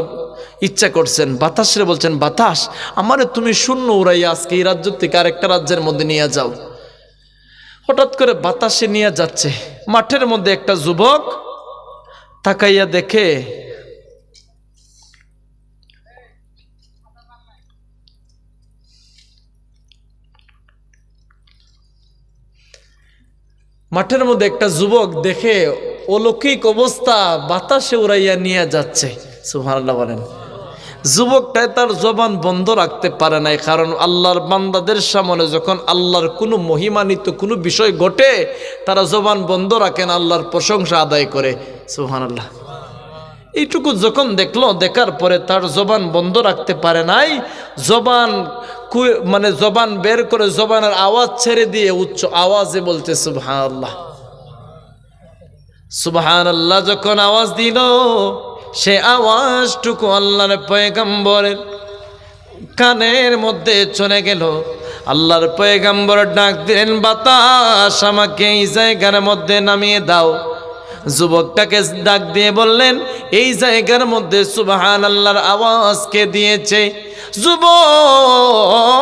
ইচ্ছা করছেন। বাতাসরে বলছেন, বাতাস, আমারে তুমি শূন্য উড়াইয়া আজকে এই রাজ্য থেকে আরেকটা রাজ্যের মধ্যে নিয়ে যাও। হঠাৎ করে বাতাসে নিয়ে যাচ্ছে, মাঠের মধ্যে একটা যুবক তাকাইয়া দেখে মাঠের মধ্যে একটা যুবক দেখে অলৌকিক অবস্থা, বাতাসে উড়াইয়া নিয়ে যাচ্ছে। সুবহানাল্লাহ বলেন। যুবকটাই তার জবান বন্ধ রাখতে পারে নাই, কারণ আল্লাহর বান্দাদের সামনে যখন আল্লাহর কোনো মহিমান্বিত কোনো বিষয় ঘটে, তারা জবান বন্ধ রাখেন, আল্লাহর প্রশংসা আদায় করে। সুবহানাল্লাহ। এইটুকু যখন দেখলো, দেখার পরে তার জবান বন্ধ রাখতে পারে নাই, জবান বের করে জবানের আওয়াজ ছেড়ে দিয়ে উচ্চ আওয়াজে বলতে সুবহানাল্লাহ। সুবহানাল্লাহ যখন আওয়াজ দিল, সে আওয়াজটুকু আল্লাহর পয়গম্বরের কানের মধ্যে চলে গেল। আল্লাহর পয়গম্বর ডাক দিলেন, বাতাস, আমাকে এই জায়গার মধ্যে নামিয়ে দাও। যুবকটাকে ডাক দিয়ে বললেন, এই জায়গার মধ্যে সুবহানাল্লাহর আওয়াজ কে দিয়েছে? যুবক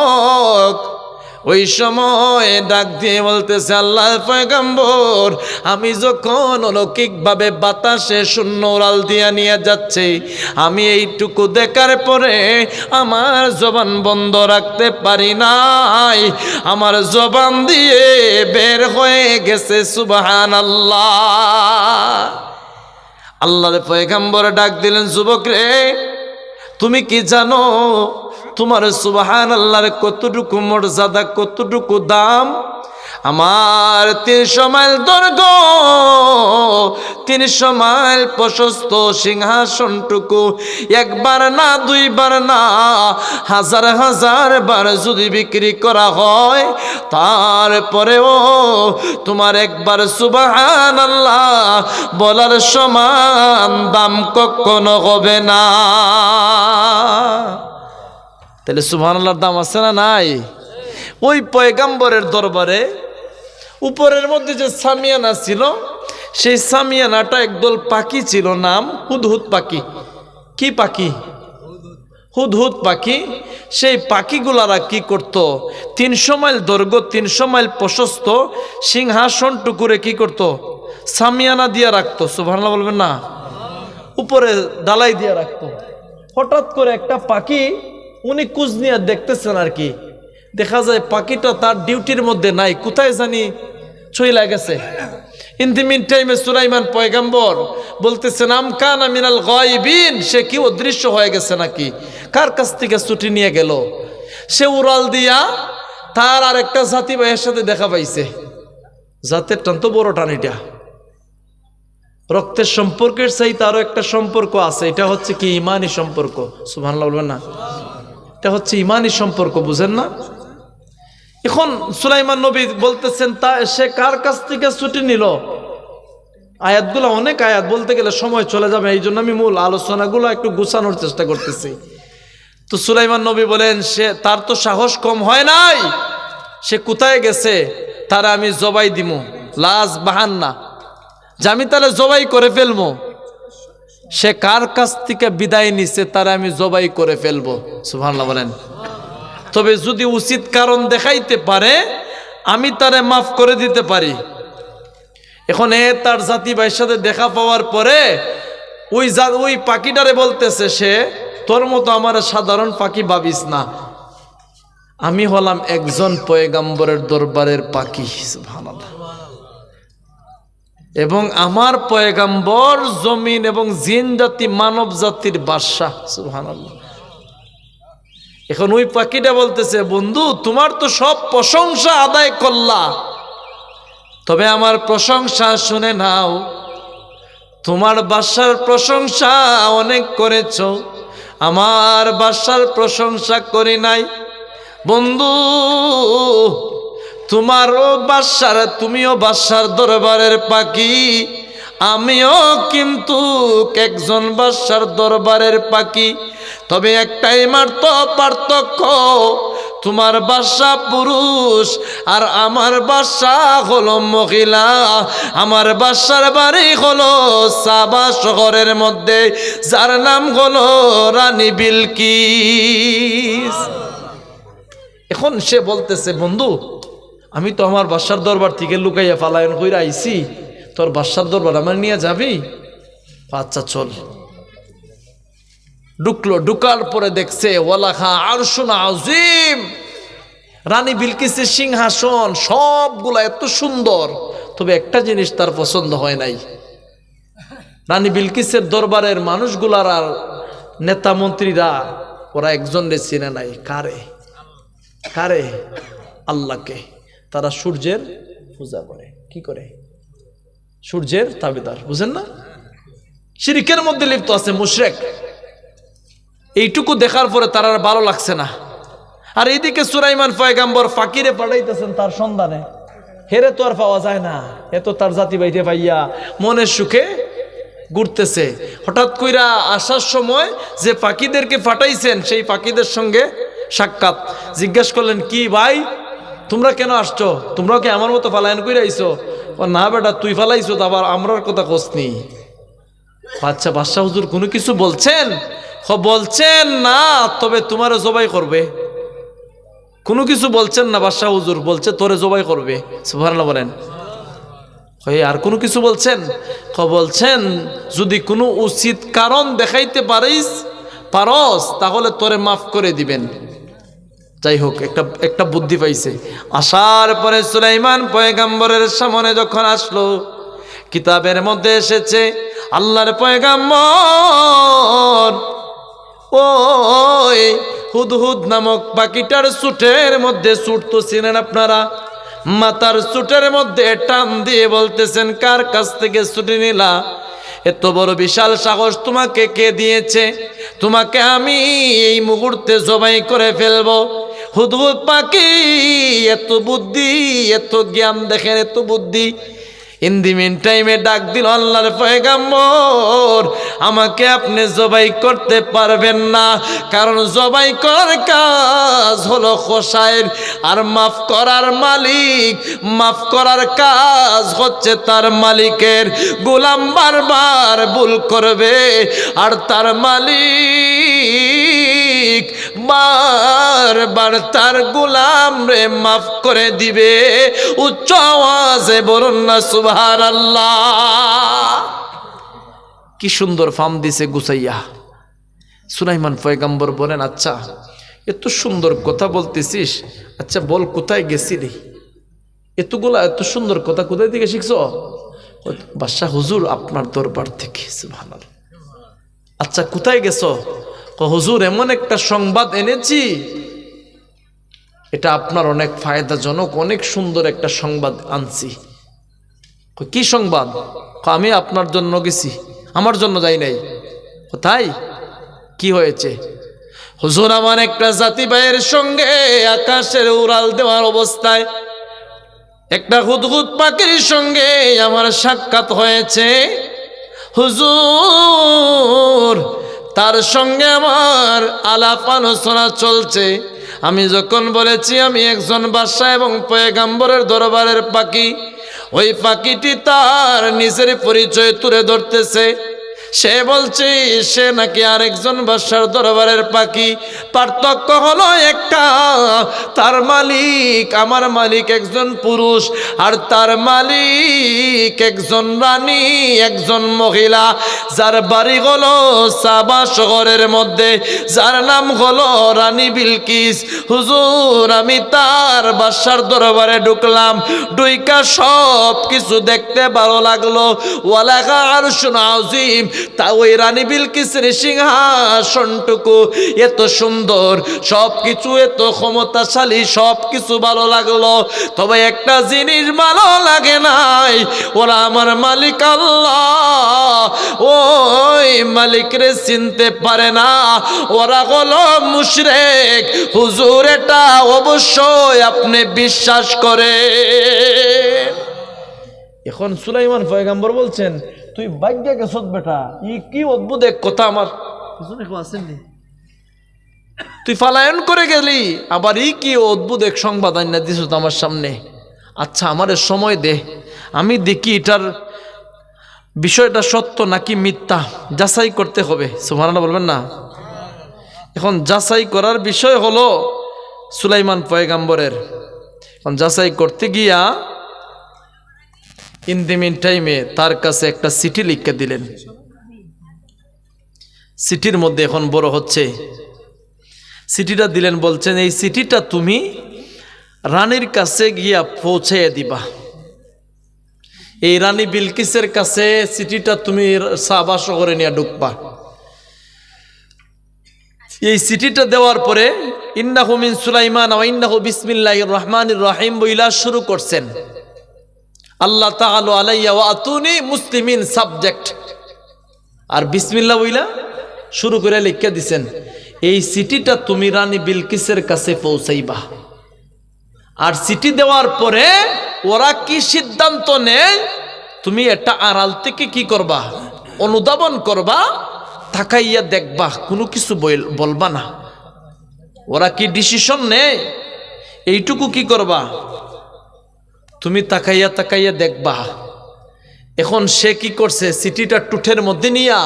ওই সময় ডাক দিয়ে বলতেছে, আল্লাহর পয়গম্বর, আমি যখন অলৌকিকভাবে বাতাসে শূন্য উড়াল দিয়া নিয়ে যাচ্ছে, আমি এইটুকু দেখার পরে আমার জবান বন্ধ রাখতে পারি নাই, আমার জবান দিয়ে বের হয়ে গেছে সুবহানাল্লাহ। আল্লাহর পয়গম্বর ডাক দিলেন, যুবক রে, তুমি কি জানো তোমার সুবহানাল্লাহর কতটুকু মর্যাদা, কতটুকু দাম? আমার 300 মাইল দৈর্ঘ্য 300 মাইল প্রশস্ত সিংহাসনটুকু একবার না দুইবার না হাজার হাজার বার যদি বিক্রি করা হয় তারপরেও তোমার একবার সুবহানাল্লাহ বলার সমান দাম কখনো হবে না। তাহলে সুবহানাল্লাহর দাম আছে না নাই? ওই পয়গাম্বরের দরবারে উপরের মধ্যে যে সামিয়ানা ছিল সেই সামিয়ানাটা একদল পাখি ছিল, নাম হুদহুদ পাখি। কি পাখি? হুদহুদ পাখি। সেই পাখিগুলারা কি করত? 300 মাইল দৈর্ঘ্য 300 মাইল প্রশস্ত সিংহাসনটুকুরে কি করত? সামিয়ানা দিয়ে রাখতো। সুবহানাল্লাহ বলবেন না? উপরে ডালাই দিয়ে রাখতো। হঠাৎ করে একটা পাখি উনি কুজ নিয়ে দেখতেছেন আর কি, দেখা যায় পাখিটা তার ডিউটির মধ্যে নাই, কোথায় জানি চইলা গেছে। ইন দি মিন টাইমে সুলাইমান পয়গাম্বর বলতেছেন আমকানা মিনাল গায়বিন, সে কি অদৃশ্য হয়ে গেছে নাকি, কার কাছ থেকে ছুটি নিয়ে গেল। সে উড়াল দিয়া তার আর একটা জাতি ভাইয়ের সাথে দেখা পাইছে। জাতের টান তো বড় টান, এটা রক্তের সম্পর্কের চাইতে আরো একটা সম্পর্ক আছে, এটা হচ্ছে কি ইমানি সম্পর্ক। সুবহানাল্লাহ বলবেন না? এটা হচ্ছে ইমানি সম্পর্ক, বুঝেন না? এখন সুলাইমান নবী বলতেছেন তা সে কার কাছ থেকে ছুটি নিল। আয়াতগুলো অনেক আয়াত, বলতে গেলে সময় চলে যাবে, এই জন্য আমি মূল আলোচনাগুলো একটু গুছানোর চেষ্টা করতেছি। তো সুলাইমান নবী বলেন সে তার তো সাহস কম হয় নাই, সে কোথায় গেছে তারা আমি জবাই দিমু, লাজ বাহান্না, যে আমি তাহলে জবাই করে ফেলবো। সে কার কাছ থেকে বিদায় নিছে তারা আমি জবাই করে ফেলবো। সুবহানাল্লাহ বলেন। তবে যদি উচিত কারণ দেখাইতে পারে আমি তারে মাফ করে দিতে পারি। এখন তার জাতি ভাইয়ের সাথে দেখা পাওয়ার পরে ওই পাখিটারে বলতেছে সে, তোর মতো আমার সাধারণ পাখি ভাবিস না, আমি হলাম একজন পয়গাম্বরের দরবারের পাখি। সুবহানাল্লাহ। এবং আমার পয়গাম্বর জমিন এবং জিন জাতি মানব জাতির বাদশা। সুবহানাল্লাহ। এখন ওই পাখিটা বলতেছে বন্ধু তোমার তো সব প্রশংসা আদায় করলা, তবে আমার প্রশংসা শুনে নাও। তোমার বাদশার প্রশংসা অনেক করেছ, আমার বাদশার প্রশংসা করি নাই। বন্ধু তোমারও বাদশার, তুমিও বাদশার দরবারের পাখি, আমিও কিন্তু একজন বাদশার দরবারের পাখি। তবে একটাই মাত্র পার্থক্য, তোমার বাদশা পুরুষ আর আমার বাদশা হলো মহিলা। আমার বাদশার বাড়ি হলো সাবা শহরের মধ্যে, যার নাম হলো রানী বিলকিস। এখন সে বলতেছে বন্ধু আমি তো আমার বাদশার দরবার থেকে লুকাইয়া পালায়ন কইরা আইছি, তোর বাদশার দরবার আমার নিয়ে যাবি? আচ্ছা চল। ঢুকলো, ঢুকার পরে দেখছে ওয়ালাহা আরশুন আযীম, রানী বিলকিসের সিংহাসন সবগুলা এত সুন্দর, তবে একটা জিনিস তার পছন্দ হয় নাই। রানী বিলকিসের দরবারের মানুষগুলার আর নেতা মন্ত্রীরা ওরা একজনের চিনে নাই। কারে? কারে? আল্লাহকে। তারা সূর্যের পূজা করে। কি করে? সূর্যের তাবেদার, বুঝেন না? শিরকের মধ্যে লিপ্ত আছে, মুশরিক। এইটুকু দেখার পরে তার আর ভালো লাগছে না। আর এইদিকে সুলাইমান পয়গাম্বর ফাকিরে পাঠাইতেছেন তার সন্ধানে, হেরে তো আর পাওয়া যায় না, এত তার জাতি বাইতে পাইয়া মনের সুখে ঘুরতেছে। হঠাৎ কইরা আসার সময় যে পাখিদেরকে পাঠাইছেন সেই পাখিদের সঙ্গে সাক্ষাৎ। জিজ্ঞেস করলেন কি ভাই তোমরা কেন আসছো? তোমরাও কি আমার মতো ফালায়ন কইরা আইছো? না বেটা তুই ফালাইছো, আবার আমরার কথা খোঁজনি। আচ্ছা বাদশা হুজুর কোনো কিছু বলছেন? বলছেন না, তবে তোমারে জবাই করবে। কোনো কিছু বলছেন না বাদশা হুজুর, বলছে তোরে জবাই করবে। সুবহানাল্লাহ বলেন। আর কোনো কিছু বলছেন? বলছেন যদি কোনো উচিত কারণ দেখাইতে পারস তাহলে তোরে মাফ করে দিবেন। যাই হোক একটা বুদ্ধি পাইছে। আসার পরে সুলাইমান পয়গাম্বরের সামনে যখন আসলো, কিতাবের মধ্যে এসেছে আল্লাহর পয়গাম্বর ওই হুদহুদ নামক পাখিটার সুটের মধ্যে সুট তো চিনেন আপনারা, মাথার চুটের মধ্যে টান দিয়ে বলতেছেন, কার কাছ থেকে ছুটি নিলা? এত বড় বিশাল সাহস তোমাকে কে দিয়েছে? তোমাকে আমি এই মুহূর্তে জবাই করে ফেলবো। হুদহুদ পাখি এত বুদ্ধি, এত জ্ঞান, দেখেন এত বুদ্ধি। ইন দি মিন টাইমে ডাক দিল, আল্লাহর পয়গাম্বর, আমাকে আপনি জবাই করতে পারবেন না, কারণ জবাই করার কাজ হলো খোসাইর, আর মাফ করার মালিক, মাফ করার কাজ হচ্ছে তার মালিকের। গোলাম বারবার ভুল করবে আর তার মালিক বারবার তার গোলাম রে মাফ করে দিবে। উচ্চ আওয়াজে বলুন না সুবহানাল্লাহ। কি সুন্দর ফার্ম দিছে গুছাইয়া। সুলাইমান পয়গম্বর বলেন, আচ্ছা এত সুন্দর কথা বলতেছিস, আচ্ছা বল কোথায় গেছিলি? এত সুন্দর কথা কোথায় থেকে শিখছো? বাদশাহ, হুজুর আপনার দরবার থেকে। সুবহানাল্লাহ। আচ্ছা কোথায় গেছো? হুজুর এমন একটা সংবাদ এনেছি, এটা আপনার অনেক ফায়দাজনক, অনেক সুন্দর একটা সংবাদ আনছি। কি সংবাদ? আমি আপনার জন্য গেছি, আমার জন্য যাই নাই। তাই কি হয়েছে? হুজুর আমার একটা জাতি ভাইয়ের সঙ্গে আকাশের উড়াল দেওয়ার অবস্থায় একটা হুদহুদ পাখির সঙ্গে আমার সাক্ষাৎ হয়েছে। হুজুর তার সঙ্গে আমার আলাপ আলোচনা চলছে। আমি যখন বলেছি আমি একজন বাদশা এবং পয়গাম্বরের দরবারের পাখি, ওই পাখিটি তার নিজের পরিচয় তুলে ধরতেছে। সে বলছে সে নাকি আরেকজন বাদশার দরবারের পাখি। পার্থক্য হলো একটা, তার মালিক, আমার মালিক একজন পুরুষ, আর তার মালিক একজন রানী, একজন মহিলা, যার বাড়ি হলো সাবা শহরের মধ্যে, যার নাম হলো রানী বিলকিস। হুজুর আমি তার বাদশার দরবারে ঢুকলাম, ডুইকা সব কিছু দেখতে ভালো লাগলো। ওয়ালাকা আরশুন আযীম, তা ওই রানী বিলকিসের সিংহাসনটুকু এত সুন্দর, সব কিছু এত ক্ষমতাশালী, সব কিছু ভালো লাগলো। তবে একটা জিনিস ভালো লাগে নাই, ওরা আমার মালিক আল্লাহ, ওই মালিকরে চিনতে পারে না, ওরা হলো মুশরিক। হুজুর এটা অবশ্যই আপনি বিশ্বাস করে। এখন সুলাইমান পয়গম্বর বলছেন, তুই ভাগ্যে গেছত বেটা, কি অদ্ভুত এক কথা, আমার আসেননি, তুই পালায়ন করে গেলি, আবার কি অদ্ভুত এক সংবাদ আইনা দিস আমার সামনে। আচ্ছা আমার সময় দে, আমি দেখি এটার বিষয়টা সত্য নাকি মিথ্যা, যাচাই করতে হবে। সুবহানাল্লাহ বলবেন না? এখন যাচাই করার বিষয় হলো সুলাইমান পয়গম্বরের। এখন যাচাই করতে গিয়া ইন দি মিন টাইমে তার কাছে একটা চিঠি লিখে দিলেন। চিঠির মধ্যে এখন বড় হচ্ছে, চিঠিটা দিলেন, বলছেন এই চিঠিটা তুমি রানীর কাছে গিয়া পৌঁছে দিবা। এই রানী বিলকিসের কাছে চিঠিটা তুমি সাবা শহরে নিয়ে ঢুকবা। এই চিঠিটা দেওয়ার পরে ইন্নাহু মিন সুলাইমান ওয়া ইন্নাহু বিসমিল্লাহির রহমানির রহিম বইলা শুরু করছেন। আল্লাহ তাআলা আলাইয়া ওয়া আতুনি মুসলিমিন সাবজেক্ট, আর বিসমিল্লাহ বইলা শুরু করে লিখে দিছেন, এই চিঠিটা তুমি রানী বিলকিসের কাছে পৌঁছাইবা। আর চিঠি দেওয়ার পরে ওরা কি সিদ্ধান্ত নেয়, তুমি এটা আড়াল থেকে কি করবা, অনুধাবন করবা, তাকাইয়া দেখবা, কোনো কিছু বলবা না। ওরা কি ডিসিশন নেয় এইটুকু কি করবা, তুমি তাকাইয়া তাকাইয়া দেখবা। এখন সে কি করছে, চিঠিটা টুঠের মধ্যে নিয়া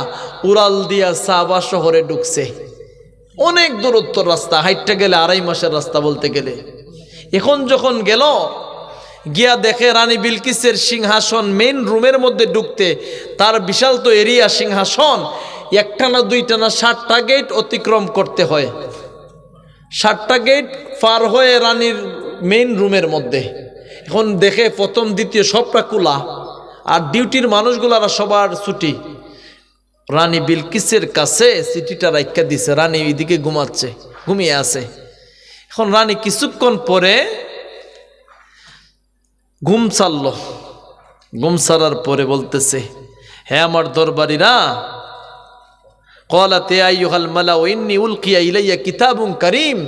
উড়াল দিয়া সাবা শহরে ঢুকছে। অনেক দূরত্ব রাস্তা, হাইটটা গেলে 2.5 মাসের রাস্তা বলতে গেলে। এখন যখন গেল, গিয়া দেখে রানী বিলকিসের সিংহাসন, মেইন রুমের মধ্যে ঢুকতে তার বিশাল তো এরিয়া, সিংহাসন একটা না দুইটা না 7টা গেট অতিক্রম করতে হয়। 7টা গেট পার হয়ে রানীর মেইন রুমের মধ্যে। এখন দেখে প্রথম দ্বিতীয় সবটা খোলা, আর ডিউটির মানুষগুলারা সবার ছুটি। রানী বিলকিসের কাছে চিঠিটা রাখা দিছে, রানী এদিকে ঘুমিয়ে আছে। এখন রানী কিছুক্ষণ পরে ঘুম ছাড়ল। ঘুম ছাড়ার পরে বলতেছে, হে আমার দরবারীরা, ক্বালাত ইয়া আইয়ুহাল মালাউ ইন্নী উলকিয়া ইলাইয়া কিতাবুন কারীম,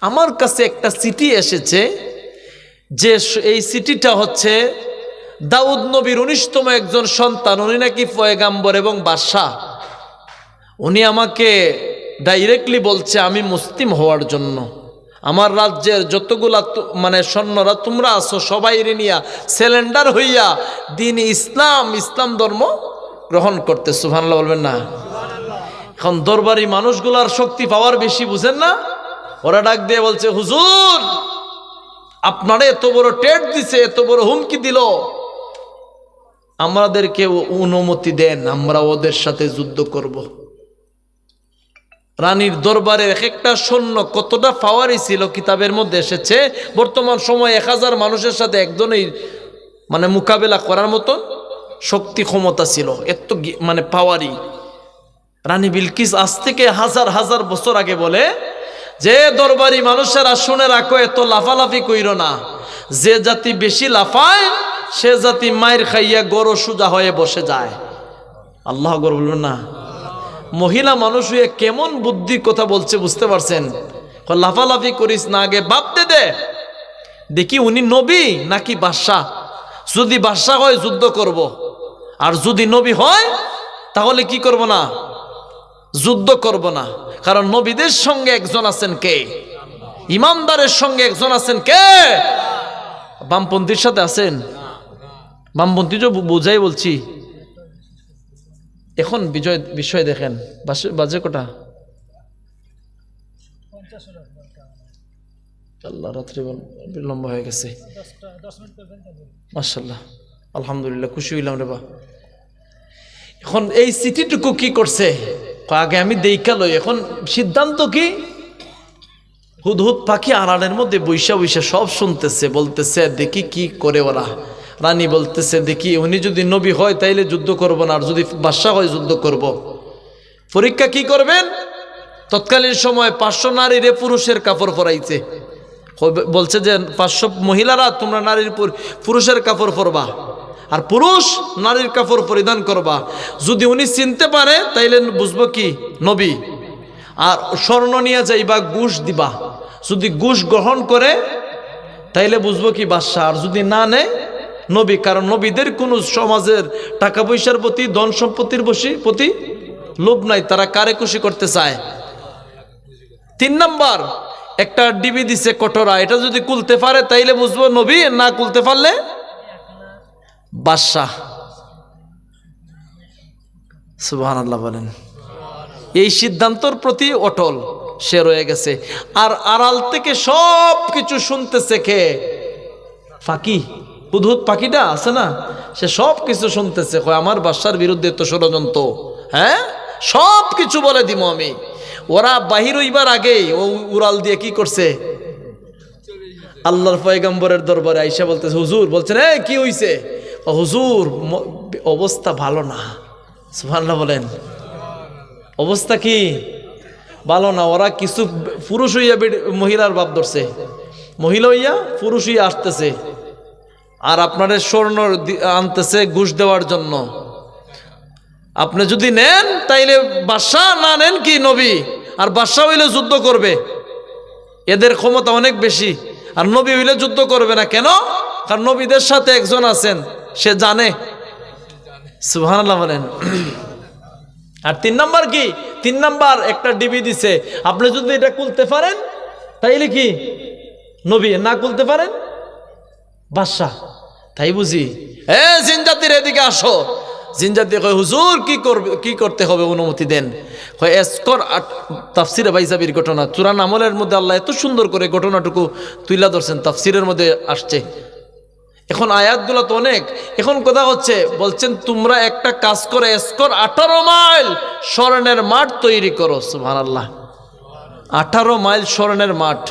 আমার কাছে একটা চিঠি এসেছে, যে এই চিঠিটা হচ্ছে দাউদ নবীর 19তম একজন সন্তান, উনি নাকি পয়গাম্বর এবং বাদশাহ। উনি আমাকে ডাইরেক্টলি বলছে আমি মুসলিম হওয়ার জন্য। আমার রাজ্যের যতগুলা মানে সৈন্যরা তোমরা আছো সবাই নিয়া সিলিন্ডার হইয়া দিন ইসলাম ধর্ম গ্রহণ করতে। সুবহানাল্লাহ বলবেন না? এখন দরবারি মানুষগুলার শক্তি পাওয়ার বেশি, বুঝেন না? ওরা ডাক দিয়ে বলছে, হুজুর আপনারা এত বড় টেট দিছে, এত বড় হুমকি দিল, আমাদেরকে অনুমতি দেন, আমরা ওদের সাথে যুদ্ধ করব। রানীর দরবারে এক একটা সৈন্য কতটা পাওয়ারই ছিল, কিতাবের মধ্যে এসেছে বর্তমান সময় 1000 মানুষের সাথে একজনই মানে মোকাবেলা করার মতো শক্তি ক্ষমতা ছিল, এত মানে পাওয়ারই। রানী বিলকিস আজ থেকে হাজার হাজার বছর আগে বলে যে দরবারি মানুষেরা শুনে রাখো, এত লাফালাফি কইরো না, যে জাতি বেশি লাফায় সে জাতি মায়ের খাইয়া গরু সোজা হয়ে বসে যায়। আল্লাহ আকবার বলবেন না? মহিলা মানুষ হয়ে কেমন বুদ্ধির কথা বলছে বুঝতে পারছেন? লাফালাফি করিস না, আগে ভাবতে দে দেখি উনি নবী নাকি বাদশাহ। যদি বাদশাহ হয় যুদ্ধ করব, আর যদি নবী হয় তাহলে কি করব না? যুদ্ধ করব না। কারণ নবীদের সঙ্গে একজন আছেন কে? ইমানদারের সঙ্গে একজন আছেন কে? বামপন্থীর সাথে আছেন? বামপন্থী যে বোঝাই বলছি। এখন বিষয় দেখেন, বাজে কটা? আল্লাহ, রাত্রি বিলম্ব হয়ে গেছে। মাশাআল্লাহ, আলহামদুলিল্লাহ, খুশি হইলাম রে বা। এখন এই চিঠিটুকু কি করছে? আগে আমি দেখা লই। এখন সিদ্ধান্ত কি? হুদহুদ পাখি আড়ালের মধ্যে বৈশা বৈশা সব শুনতেছে, বলতেছে দেখি কি করে ওরা। রানী বলতেছে দেখি উনি যদি নবী হয় তাইলে যুদ্ধ করব না, আর যদি বাদশাহ হয় যুদ্ধ করব। পরীক্ষা কি করবেন? তৎকালীন সময় 500 নারীরে পুরুষের কাপড় পরাইছে। বলছে যে 500 মহিলারা তোমরা পুরুষের কাপড় পরবা, আর পুরুষ নারীর কাপড় পরিধান করবা। যদি উনি চিনতে পারে তাইলে বুঝবো কি নবী, আর স্বর্ণ নিয়ে যাইবা, ঘুষ দিবা। যদি ঘুষ গ্রহণ করে তাইলে বুঝবো কি বাদশাহ, আর যদি না নেয় নবী। কারণ নবীদের কোনো সমাজের টাকা পয়সার প্রতি, ধন সম্পত্তির প্রতি লোভ নাই, তারা কারে খুশি করতে চায়। 3 নাম্বার একটা ডিবি দিছে কটোরা, এটা যদি খুলতে পারে তাইলে বুঝবো নবী, না খুলতে পারলে বাদশাহ। সুবহানাল্লাহ বলেন। এই সিদ্ধান্তর প্রতি অটল সে রয়ে গেছে। আর আড়াল থেকে সব কিছু শুনতেছে কে? ফাঁকি, হুদহুদ পাখিটা আছে না, সে সব কিছু শুনতেছে। আমার বাদশার বিরুদ্ধে তো ষড়যন্ত্র, হ্যাঁ সব কিছু বলে দিব আমি। ওরা বাহির হইবার আগেই ও উড়াল দিয়ে কি করছে? আল্লাহর পয়গম্বরের দরবারে আইসা বলতেছে, হুজুর বলছেন এই কি হইছে? হুজুর অবস্থা ভালো না। সুবহানাল্লাহ বলেন। অবস্থা কি ভালো না? ওরা কিছু পুরুষ হইয়া মহিলার বাপ ধরছে, মহিলা হইয়া পুরুষ হইয়া আসতেছে, আর আপনাদের স্বর্ণ আনতেছে ঘুষ দেওয়ার জন্য। আপনি যদি নেন তাইলে বাদশাহ, না নেন কি নবী। আর বাদশাহ হইলে যুদ্ধ করবে, এদের ক্ষমতা অনেক বেশি। আর নবী হইলে যুদ্ধ করবে না। কেন? কারণ নবীদের সাথে একজন আছেন, সে জানে। সুবহানাল্লাহ বলেন। আর 3 নাম্বার কি? 3 নাম্বার একটা ডিবি দিছে, আপনি যদি এটা খুলতে পারেন তাইলে কি নবী, না খুলতে পারেন বাদশাহ। তাই বুঝি এ জিনজাতির এদিকে আসো। জিনজাতি কয় হুজুর কি করতে হবে, অনুমতি দেন। কয় এসকর তাফসিরে বাইজাবির ঘটনা, চূড়ান আমলের মধ্যে আল্লাহ এত সুন্দর করে ঘটনাটুকু তুইলা ধরছেন, তাফসিরের মধ্যে আসছে। এখন আয়াতগুলো তো অনেক। এখন কথা হচ্ছে, বলছেন তোমরা একটা কাজ করে এসকর 18 মাইল স্বর্ণের মাঠ তৈরি করো। সুবহানাল্লাহ, 18 মাইল স্বর্ণের মাঠ।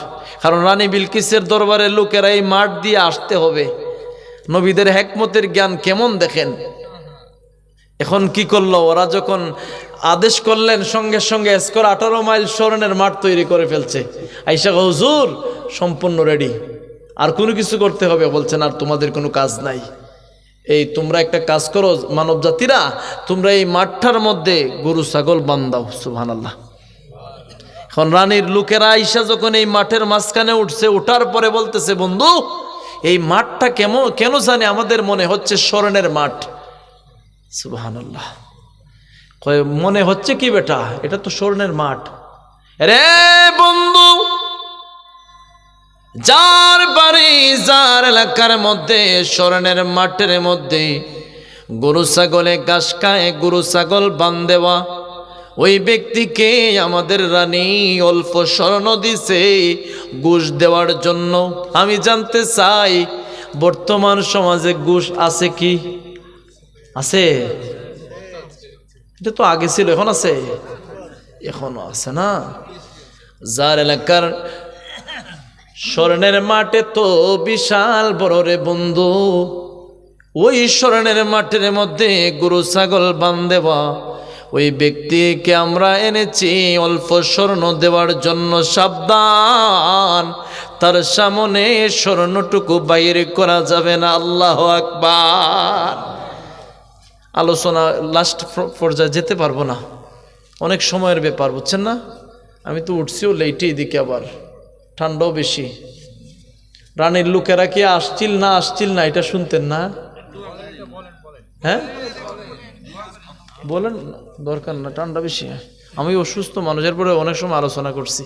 কারণ রানী বিলকিসের দরবারের লোকেরা এই মাঠ দিয়ে আসতে হবে। নবীদের হিকমতের জ্ঞান কেমন দেখেন। এখন কি করলো ওরা? যখন আদেশ করলেন সঙ্গে সঙ্গে এসকর 18 মাইল স্বর্ণের মাঠ তৈরি করে ফেলছে। আইসা হুজুর সম্পূর্ণ রেডি, আর কোনো কিছু করতে হবে? বলছেন আর তোমাদের কোনো কাজ নাই। এই তোমরা একটা কাজ করো মানব জাতিরা, তোমরা এই মাঠটার মধ্যে গরু ছাগল বান্ধাও। সুবহানাল্লাহ। এখন রানীর লোকেরা আইসা যখন এই মাঠের মাঝখানে উঠছে, ওঠার পরে বলতেছে, বন্ধু এই মাঠটা কেন জানি আমাদের মনে হচ্ছে স্মরণের মাঠ। সুবহানাল্লাহ। কয় মনে হচ্ছে কি বেটা, এটা তো স্মরণের মাঠ। রে বন্ধু, যার বাড়ি যার এলাকার মধ্যে স্মরণের মাঠের মধ্যে গরু ছাগলে ঘাস খায়, গরু ছাগল বান্ধেওয়া, ওই ব্যক্তিকে আমাদের রানী অল্প স্বর্ণ দিছে ঘুষ দেওয়ার জন্য। আমি জানতে চাই বর্তমান সমাজে ঘুষ আছে কি? আছে? এটা তো আগে ছিল, এখন আছে? এখনো আছে না? যার এলাকার স্মরণের মাঠে তো বিশাল বড় রে বন্ধু, ওই স্মরণের মাঠের মধ্যে গরু ছাগল বান্ধেওয়া ওই ব্যক্তিকে আমরা এনেছি অল্প স্বর্ণ দেওয়ার জন্য। সাবধান, তার সামনে স্বর্ণটুকু বাইরে করা যাবে না। আল্লাহু আকবার। আলোচনা লাস্ট পর্যায়ে যেতে পারবো না, অনেক সময়ের ব্যাপার, বুঝছেন না? আমি তো উঠছিও লেটে, এদিকে আবার ঠান্ডাও বেশি। রানীর লোকেরা কি আসছিল না এটা শুনতেন না? হ্যাঁ বলেন, দরকার না, ঠান্ডা বেশি। আমি অসুস্থ মানুষের পরে অনেক সময় আলোচনা করছি।